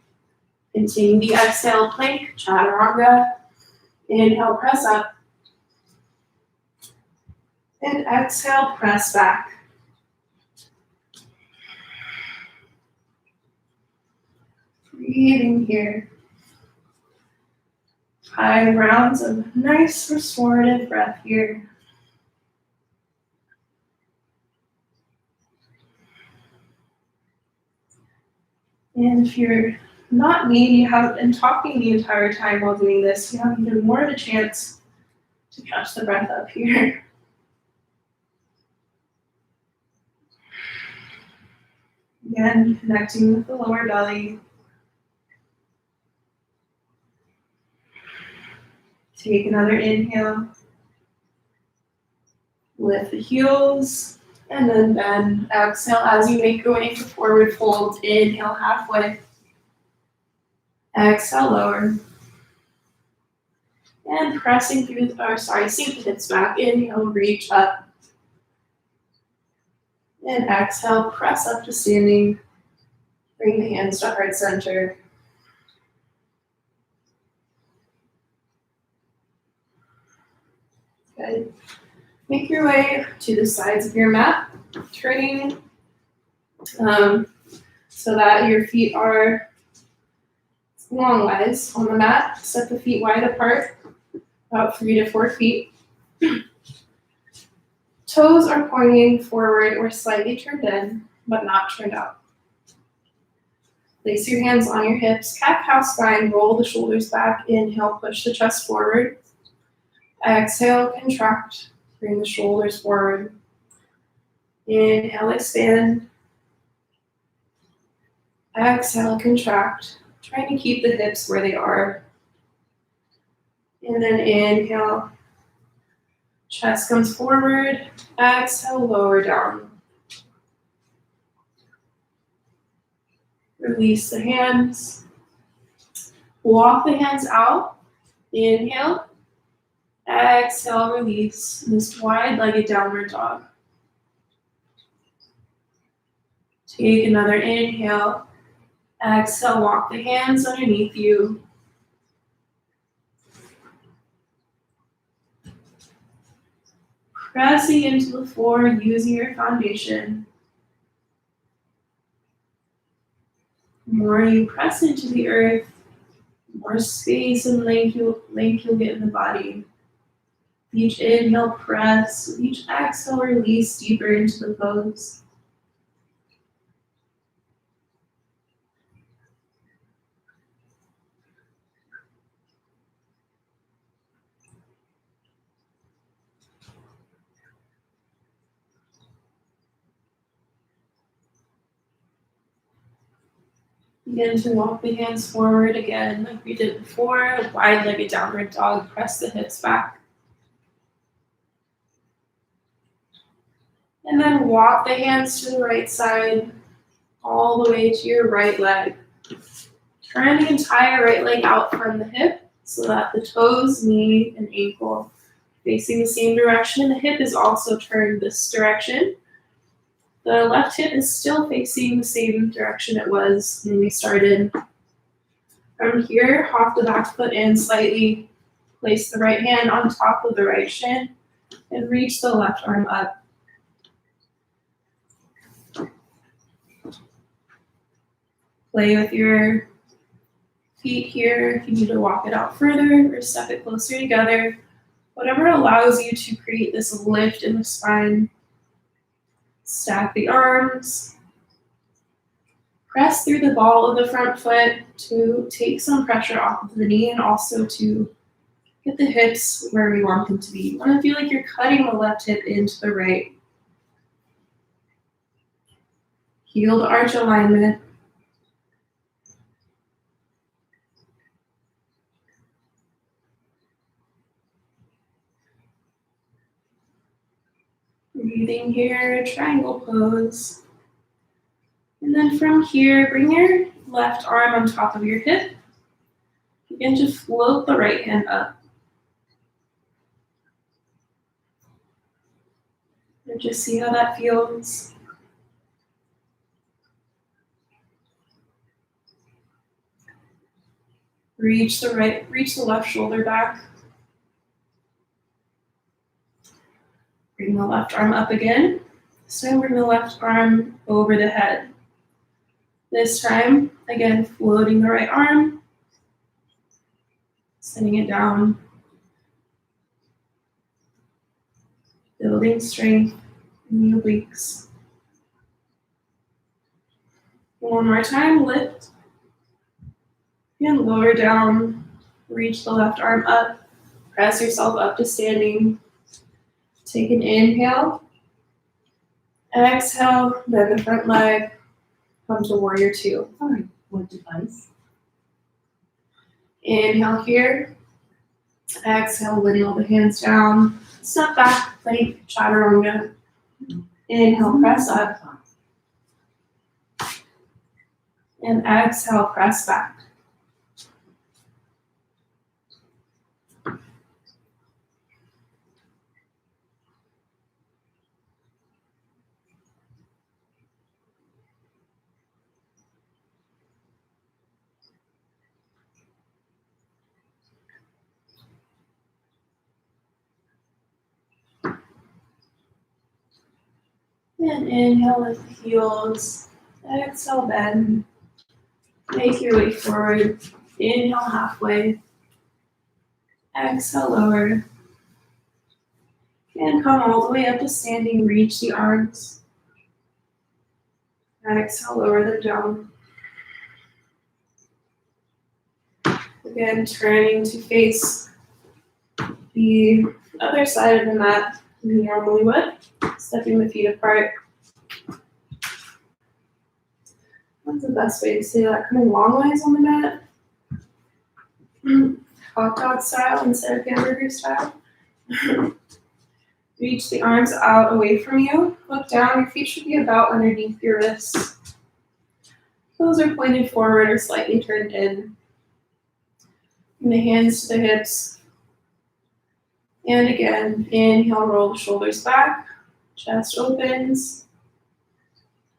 Speaker 1: Continue the exhale, plank, chaturanga. Inhale, press up. And exhale, press back. Breathing here. 5 rounds of nice restorative breath here. And if you're not me, you haven't been talking the entire time while doing this, you have even more of a chance to catch the breath up here. Again, connecting with the lower belly. Take another inhale. Lift the heels. And then bend. Exhale as you make your way to forward fold. Inhale halfway. Exhale, lower. And pressing through, sink the hips back. Inhale, reach up. And exhale, press up to standing. Bring the hands to heart center. Good. Make your way to the sides of your mat, turning so that your feet are long-wise on the mat. Set the feet wide apart, about 3 to 4 feet. Toes are pointing forward or slightly turned in, but not turned out. Place your hands on your hips, cat-cow spine, roll the shoulders back. Inhale, push the chest forward. Exhale, contract. Bring the shoulders forward. Inhale, expand. Exhale, contract. Trying to keep the hips where they are. And then inhale. Chest comes forward. Exhale, lower down. Release the hands. Walk the hands out. Inhale. Exhale, release. This wide-legged downward dog. Take another inhale. Exhale, walk the hands underneath you. Pressing into the floor using your foundation. The more you press into the earth, the more space and length you'll get in the body. Each inhale, press. Each exhale, release deeper into the pose. Begin to walk the hands forward again like we did before. Wide-legged downward dog. Press the hips back. And then walk the hands to the right side, all the way to your right leg. Turn the entire right leg out from the hip so that the toes, knee, and ankle facing the same direction. The hip is also turned this direction. The left hip is still facing the same direction it was when we started. From here, hop the back foot in slightly. Place the right hand on top of the right shin and reach the left arm up. Play with your feet here if you need to walk it out further or step it closer together. Whatever allows you to create this lift in the spine. Stack the arms. Press through the ball of the front foot to take some pressure off of the knee and also to get the hips where we want them to be. You want to feel like you're cutting the left hip into the right. Heel to arch alignment. Breathing here, triangle pose. And then from here, bring your left arm on top of your hip. Begin to float the right hand up. And just see how that feels. Reach the left shoulder back. Bring the left arm up again. This time bring the left arm over the head. This time, again, floating the right arm, sending it down, building strength in the obliques. One more time, lift, and lower down, reach the left arm up, press yourself up to standing. Take an inhale, exhale, bend the front leg, come to warrior two.
Speaker 2: All right, what device?
Speaker 1: Inhale here, exhale, wiggle the hands down, step back, plank, chaturanga. Inhale, press up, and exhale, press back. And inhale, lift the heels. Exhale, bend. Make your way forward. Inhale, halfway. Exhale, lower. And come all the way up to standing. Reach the arms. Exhale, lower them down. Again, turning to face the other side of the mat we normally would. Stepping the feet apart. What's the best way to say that? Coming longways on the mat. Hot dog style instead of hamburger style. Reach the arms out away from you. Look down. Your feet should be about underneath your wrists. Toes are pointed forward or slightly turned in. Bring the hands to the hips. And again, inhale, roll the shoulders back. Chest opens.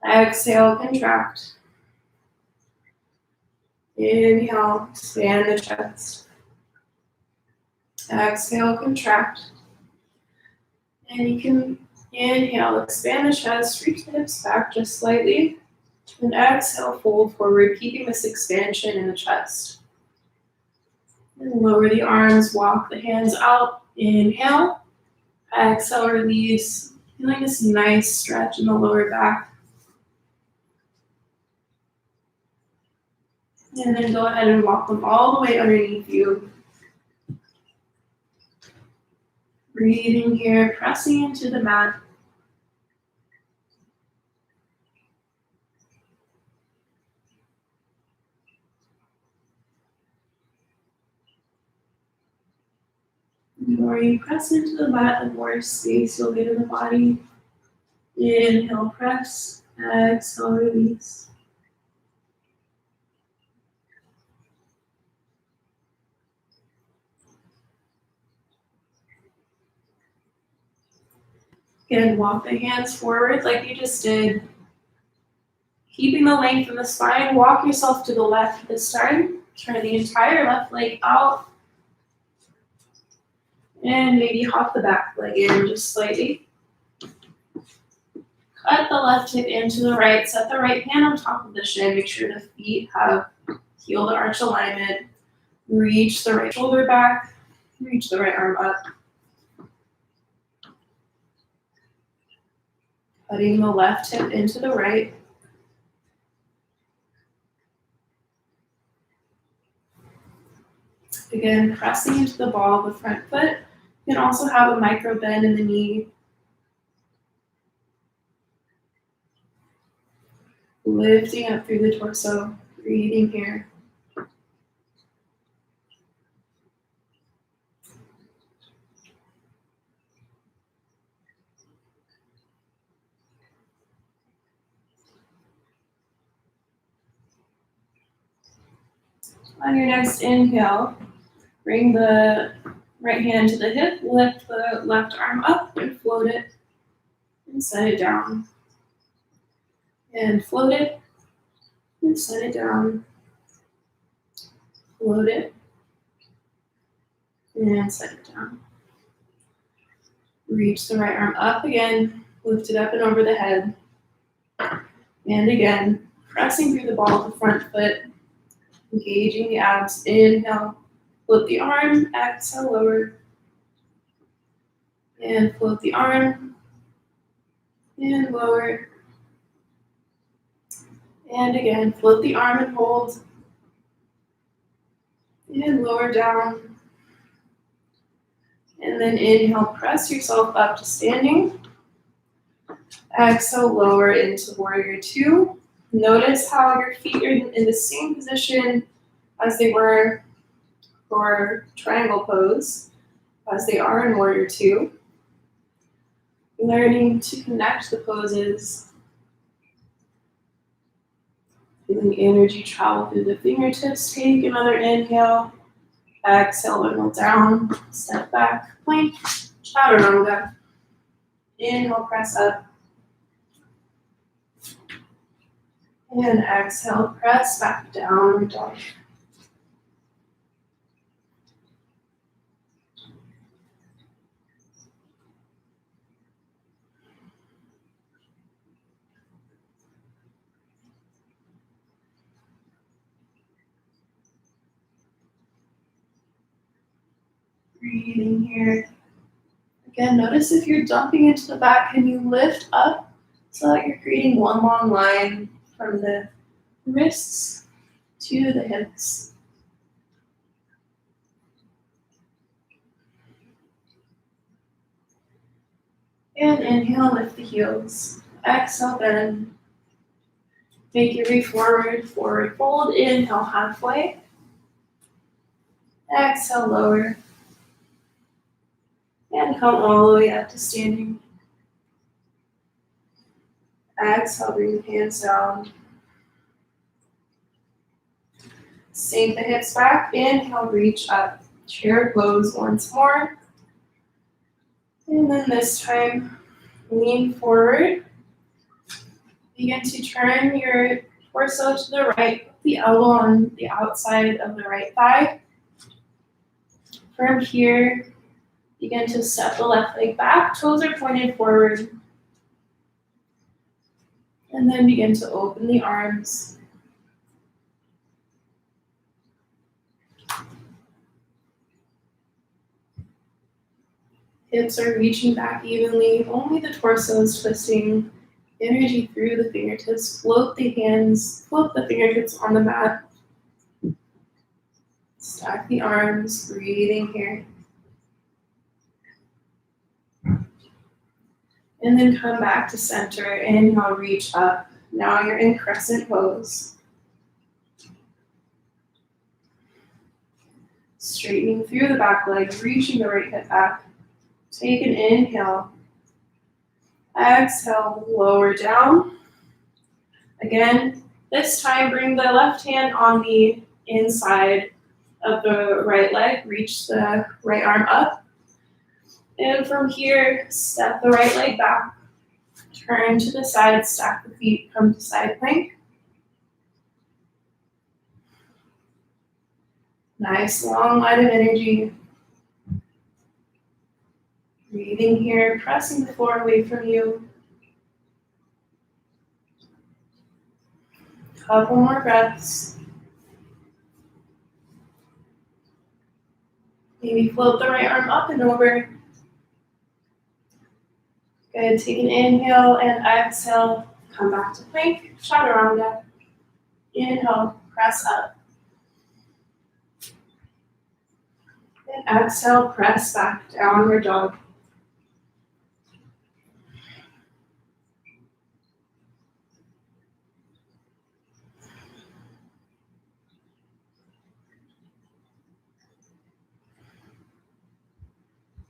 Speaker 1: Exhale, contract. Inhale, expand the chest. Exhale, contract. And you can inhale, expand the chest, reach the hips back just slightly. And exhale, fold forward, keeping this expansion in the chest. And lower the arms, walk the hands out. Inhale. Exhale, release. Feeling this nice stretch in the lower back. And then go ahead and walk them all the way underneath you. Breathing here, pressing into the mat. The more you press into the mat, the more space you'll get in the body. Inhale, press. Exhale, release. Again, walk the hands forward like you just did. Keeping the length in the spine, walk yourself to the left this time. Turn the entire left leg out. And maybe hop the back leg in just slightly. Cut the left hip into the right. Set the right hand on top of the shin. Make sure the feet have heel to arch alignment. Reach the right shoulder back. Reach the right arm up. Cutting the left hip into the right. Again, pressing into the ball of the front foot. You can also have a micro bend in the knee. Lifting up through the torso. Breathing here. On your next inhale, bring the right hand to the hip, lift the left arm up and float it, and set it down. And float it, and set it down. Float it, and set it down. Reach the right arm up again, lift it up and over the head. And again, pressing through the ball of the front foot, engaging the abs. Inhale, float the arm, exhale, lower. And float the arm, and lower. And again, float the arm and hold. And lower down. And then inhale, press yourself up to standing. Exhale, lower into warrior two. Notice how your feet are in the same position as they were for triangle pose, as they are in warrior two. Learning to connect the poses. Feeling the energy travel through the fingertips. Take another inhale. Exhale, wiggle down. Step back, plank, chaturanga. Inhale, press up. And exhale, press back down, dog. Breathing here. Again, notice if you're dumping into the back, can you lift up so that you're creating one long line from the wrists to the hips. And inhale, lift the heels. Exhale, bend. Make your way forward, forward fold. Inhale, halfway. Exhale, lower. And come all the way up to standing. Exhale, bring the hands down. Sink the hips back. Inhale, reach up. Chair pose once more. And then this time, lean forward. Begin to turn your torso to the right, the elbow on the outside of the right thigh. From here, begin to step the left leg back, toes are pointed forward. And then begin to open the arms. Hips are reaching back evenly, only the torso is twisting. Energy through the fingertips, float the hands, float the fingertips on the mat. Stack the arms, breathing here. And then come back to center. Inhale, reach up. Now you're in crescent pose. Straightening through the back leg, reaching the right hip back. Take an inhale. Exhale, lower down. Again, this time bring the left hand on the inside of the right leg. Reach the right arm up. And from here, step the right leg back. Turn to the side, stack the feet, come to side plank. Nice long line of energy. Breathing here, pressing the floor away from you. Couple more breaths. Maybe float the right arm up and over. Good, take an inhale and exhale. Come back to plank, chaturanga. Inhale, press up. And exhale, press back, downward dog.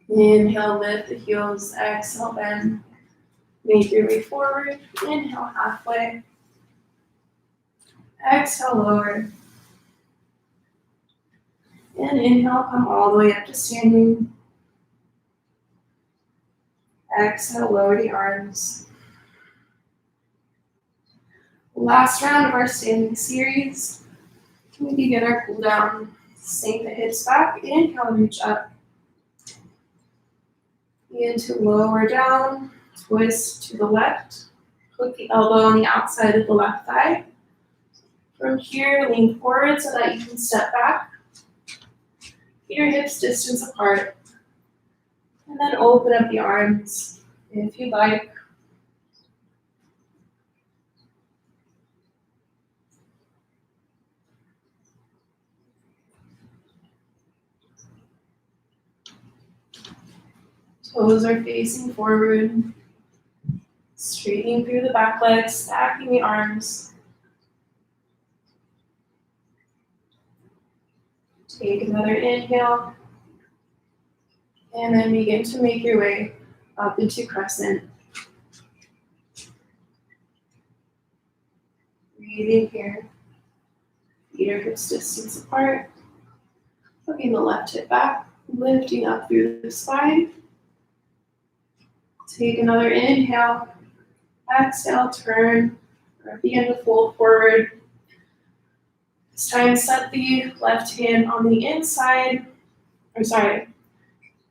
Speaker 1: Inhale, lift the heels, exhale, bend. Make your way forward, inhale halfway. Exhale, lower. And inhale, come all the way up to standing. Exhale, lower the arms. Last round of our standing series. We begin our cool down. Sink the hips back, inhale, reach up. Begin to lower down, twist to the left. Put the elbow on the outside of the left thigh. From here, lean forward so that you can step back. Keep your hips distance apart. And then open up the arms if you like. Toes are facing forward. Straightening through the back legs, stacking the arms. Take another inhale. And then begin to make your way up into crescent. Breathing here. Feet are hips distance apart. Hooking the left hip back, lifting up through the spine. Take another inhale. Exhale, turn, or begin to fold forward. This time, set the left hand on the inside.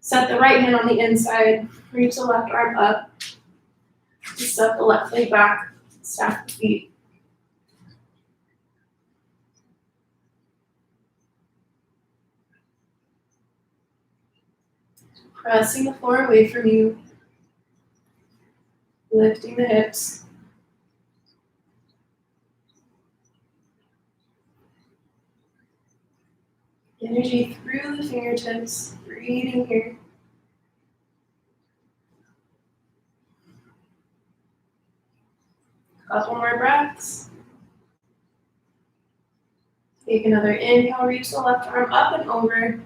Speaker 1: Set the right hand on the inside. Reach the left arm up. Step the left leg back. Stack the feet. Pressing the floor away from you. Lifting the hips. Energy through the fingertips. Breathing here. Couple more breaths. Take another inhale, reach the left arm up and over.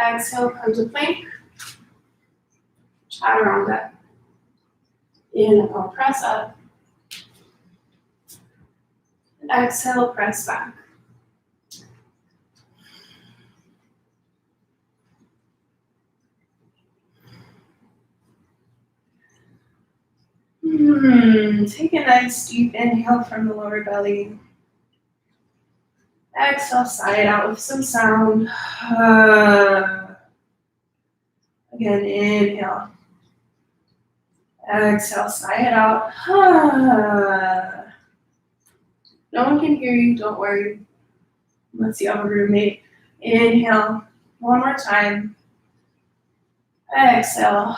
Speaker 1: Exhale, come to plank. Chaturanga. Inhale, press up. And exhale, press back. Take a nice deep inhale from the lower belly. Exhale, sigh it out with some sound. Again, inhale. Exhale, sigh it out. No one can hear you, don't worry. Unless you have a roommate. Inhale, one more time. Exhale.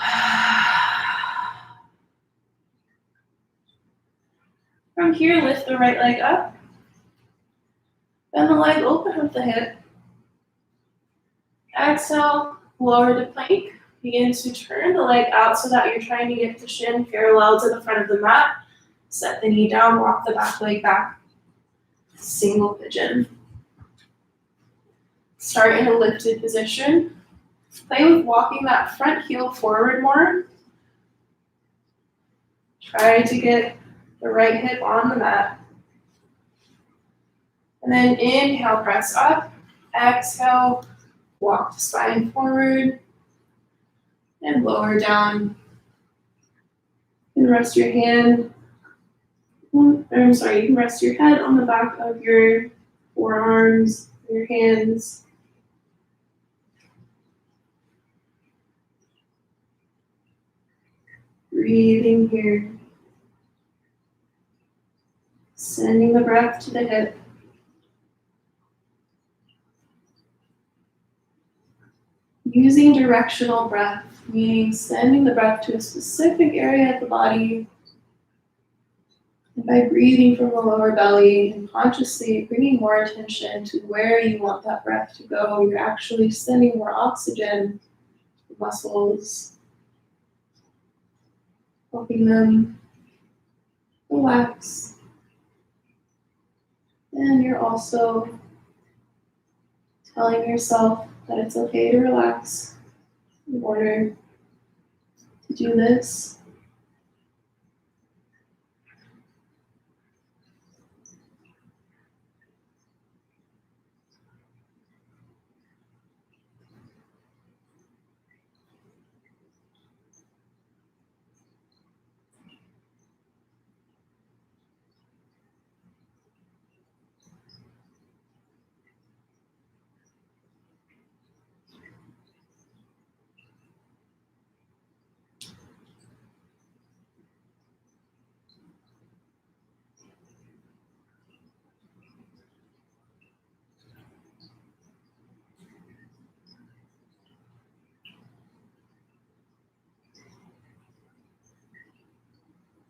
Speaker 1: From here, lift the right leg up. Bend the leg, open up the hip. Exhale, lower to plank. Begin to turn the leg out so that you're trying to get the shin parallel to the front of the mat. Set the knee down, walk the back leg back. Single pigeon. Start in a lifted position. Play with walking that front heel forward more. Try to get the right hip on the mat. And then inhale, press up. Exhale, walk the spine forward. And lower down. You can rest your hand, you can rest your head on the back of your forearms, your hands. Breathing here. Sending the breath to the hip. Using directional breath, meaning sending the breath to a specific area of the body. And by breathing from the lower belly and consciously bringing more attention to where you want that breath to go, you're actually sending more oxygen to the muscles, helping them relax. And you're also telling yourself that it's okay to relax in order to do this.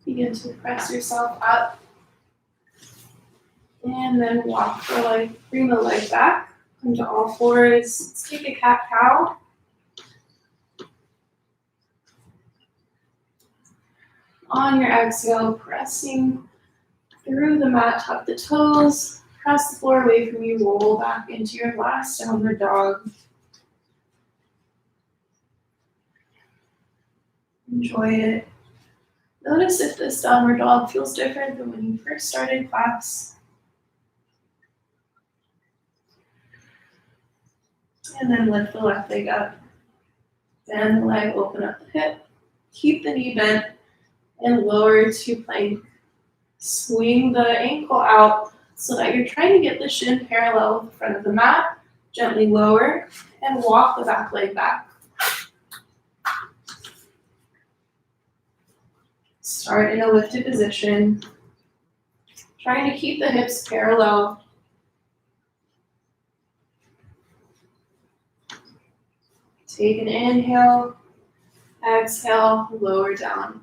Speaker 1: Begin to press yourself up. And then walk the leg, bring the leg back. Come to all fours. Let's take a cat-cow. On your exhale, pressing through the mat, tuck the toes, press the floor away from you, roll back into your last downward dog. Enjoy it. Notice if this downward dog feels different than when you first started class. And then lift the left leg up. Bend the leg, open up the hip. Keep the knee bent and lower to plank. Swing the ankle out so that you're trying to get the shin parallel with the front of the mat. Gently lower and walk the back leg back. Start in a lifted position. Trying to keep the hips parallel. Take an inhale, exhale, lower down.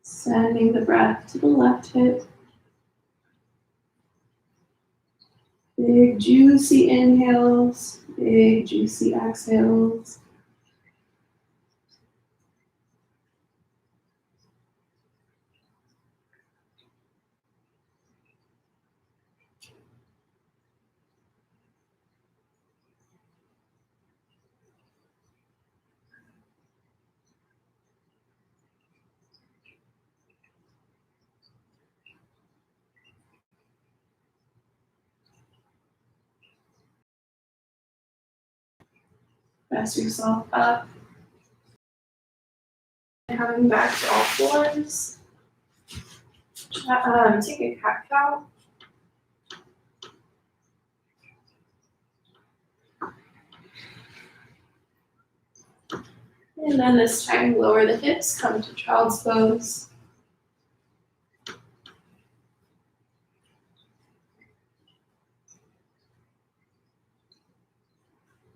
Speaker 1: Sending the breath to the left hip. Big juicy inhales, big juicy exhales. Press yourself up. Coming back to all fours. Take a cat-cow. And then this time, lower the hips, come to child's pose.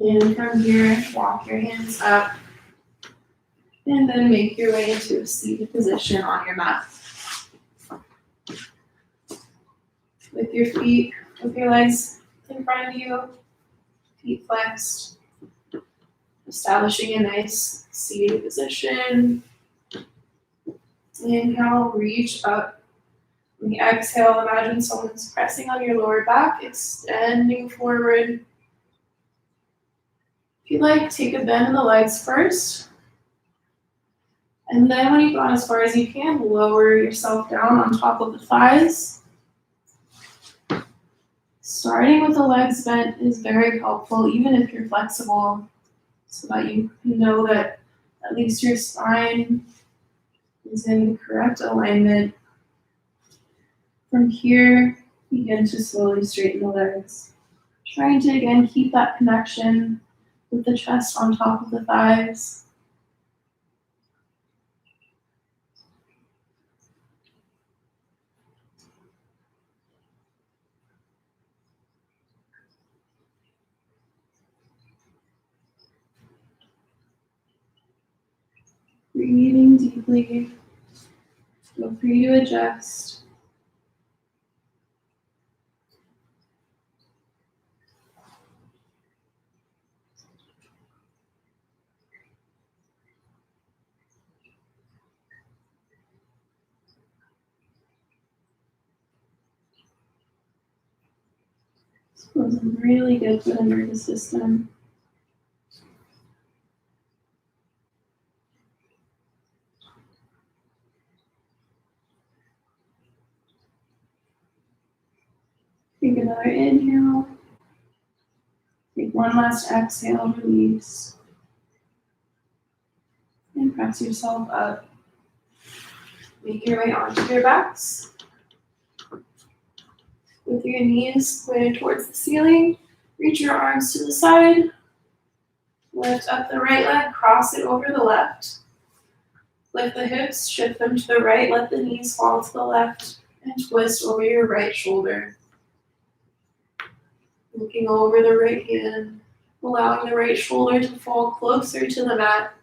Speaker 1: And from here, walk your hands up and then make your way into a seated position on your mat. With your feet, with your legs in front of you, feet flexed, establishing a nice seated position. Inhale, reach up. On the exhale, imagine someone's pressing on your lower back, extending forward. If you like, take a bend in the legs first. And then when you've gone as far as you can, lower yourself down on top of the thighs. Starting with the legs bent is very helpful, even if you're flexible, so that you know that at least your spine is in the correct alignment. From here, begin to slowly straighten the legs. Trying to, again, keep that connection with the chest on top of the thighs. Breathing deeply. Feel free to adjust. This feels really good for the nervous system. Take another inhale. Take one last exhale, release. And press yourself up. Make your way onto your backs. With your knees pointed towards the ceiling, reach your arms to the side. Lift up the right leg, cross it over the left. Lift the hips, shift them to the right, let the knees fall to the left, and twist over your right shoulder. Looking over the right hand, allowing the right shoulder to fall closer to the mat.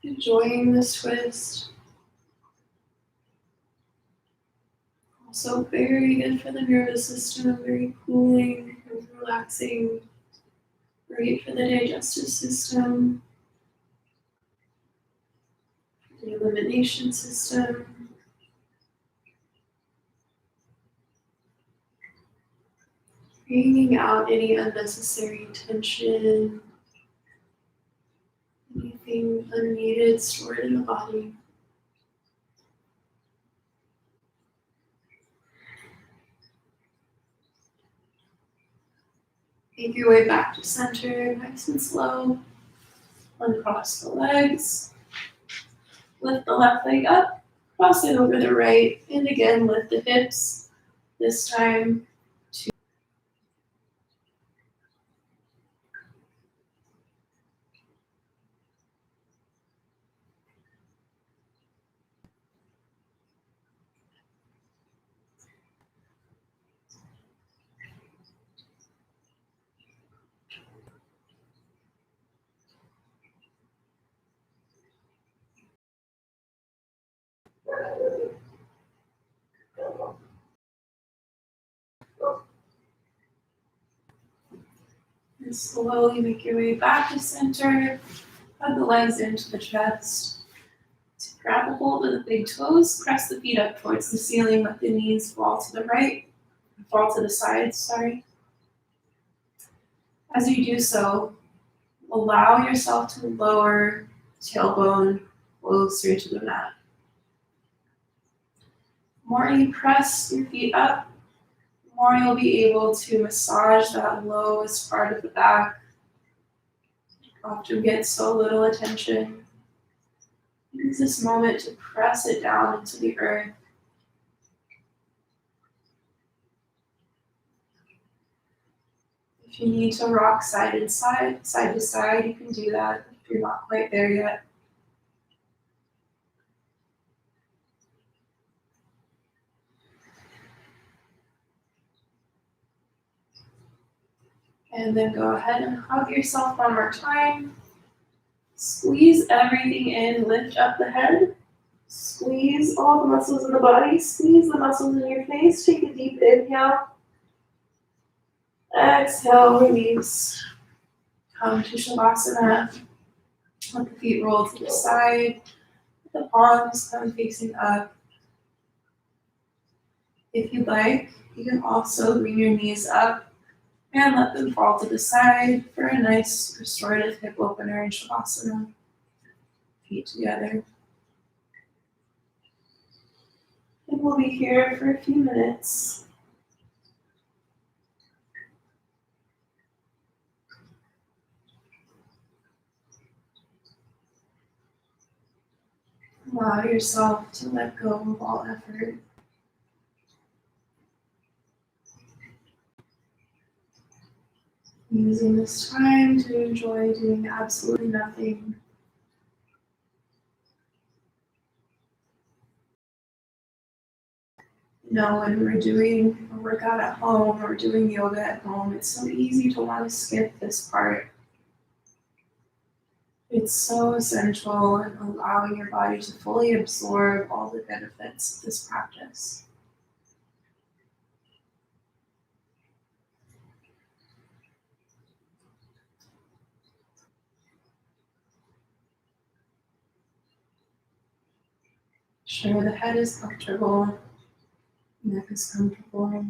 Speaker 1: Enjoying this twist. Also very good for the nervous system, very cooling and relaxing. Great for the digestive system, the elimination system. Bringing out any unnecessary tension, anything unneeded stored in the body. Make your way back to center, nice and slow. Uncross the legs. Lift the left leg up, cross it over the right, and again lift the hips. This time, and slowly make your way back to center. Hug the legs into the chest. Grab a hold of the big toes, press the feet up towards the ceiling, let the knees fall to the right, fall to the sides, sorry. As you do so, allow yourself to lower tailbone closer to the mat. The more you press your feet up, the more you'll be able to massage that lowest part of the back. Often gets so little attention. Use this moment to press it down into the earth. If you need to rock side to side, you can do that. If you're not quite there yet. And then go ahead and hug yourself one more time. Squeeze everything in, lift up the head. Squeeze all the muscles in the body, squeeze the muscles in your face. Take a deep inhale. Exhale, release. Come to Shavasana. Let the feet roll to the side. The palms come facing up. If you'd like, you can also bring your knees up and let them fall to the side for a nice restorative hip opener in Shavasana. Feet together. And we'll be here for a few minutes. Allow yourself to let go of all effort. Using this time to enjoy doing absolutely nothing. You know, when we're doing a workout at home or doing yoga at home, it's so easy to want to skip this part. It's so essential in allowing your body to fully absorb all the benefits of this practice. Sure, the head is comfortable, neck is comfortable.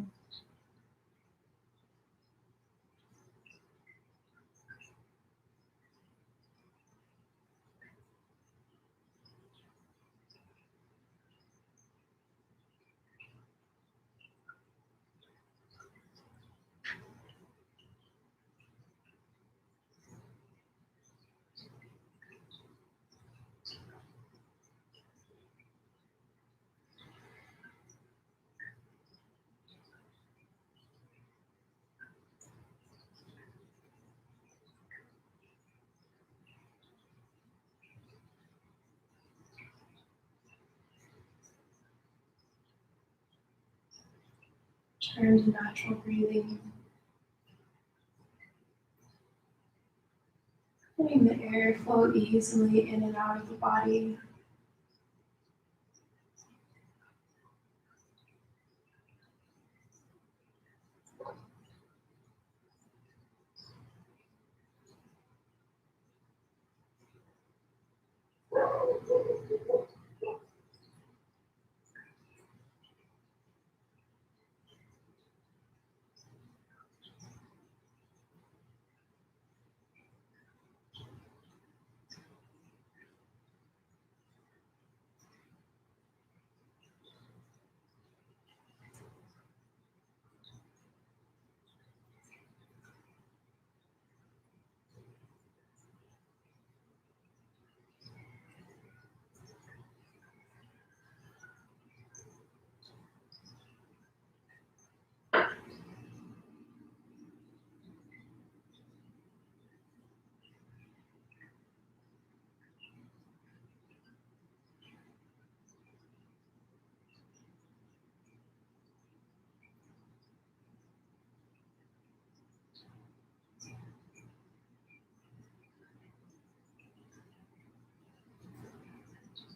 Speaker 1: Turn to natural breathing. Letting the air flow easily in and out of the body.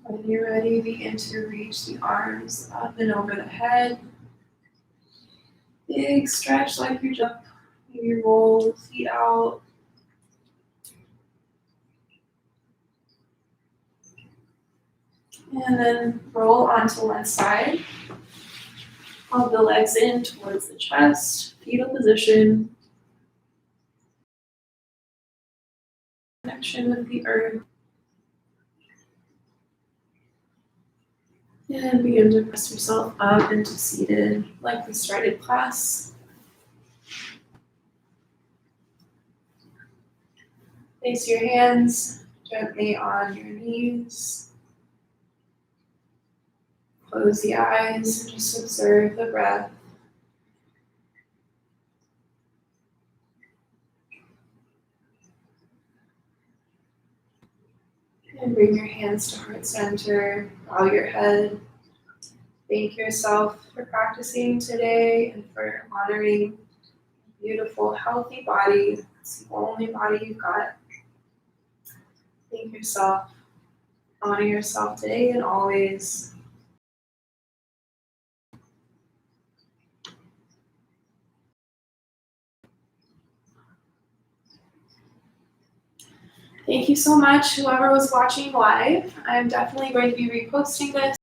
Speaker 1: When you're ready, begin to reach the arms up and over the head. Big stretch like you jump. Maybe roll the feet out. And then roll onto one side. Hug the legs in towards the chest. Fetal position. Connection with the earth. And begin to press yourself up into seated like we started class. Place your hands gently on your knees. Close the eyes and just observe the breath. bring your hands to heart center, bow your head. Thank yourself for practicing today and for honoring a beautiful, healthy body. It's the only body you've got. Thank yourself. Honor yourself today and always. Thank you so much, whoever was watching live. I'm definitely going to be reposting this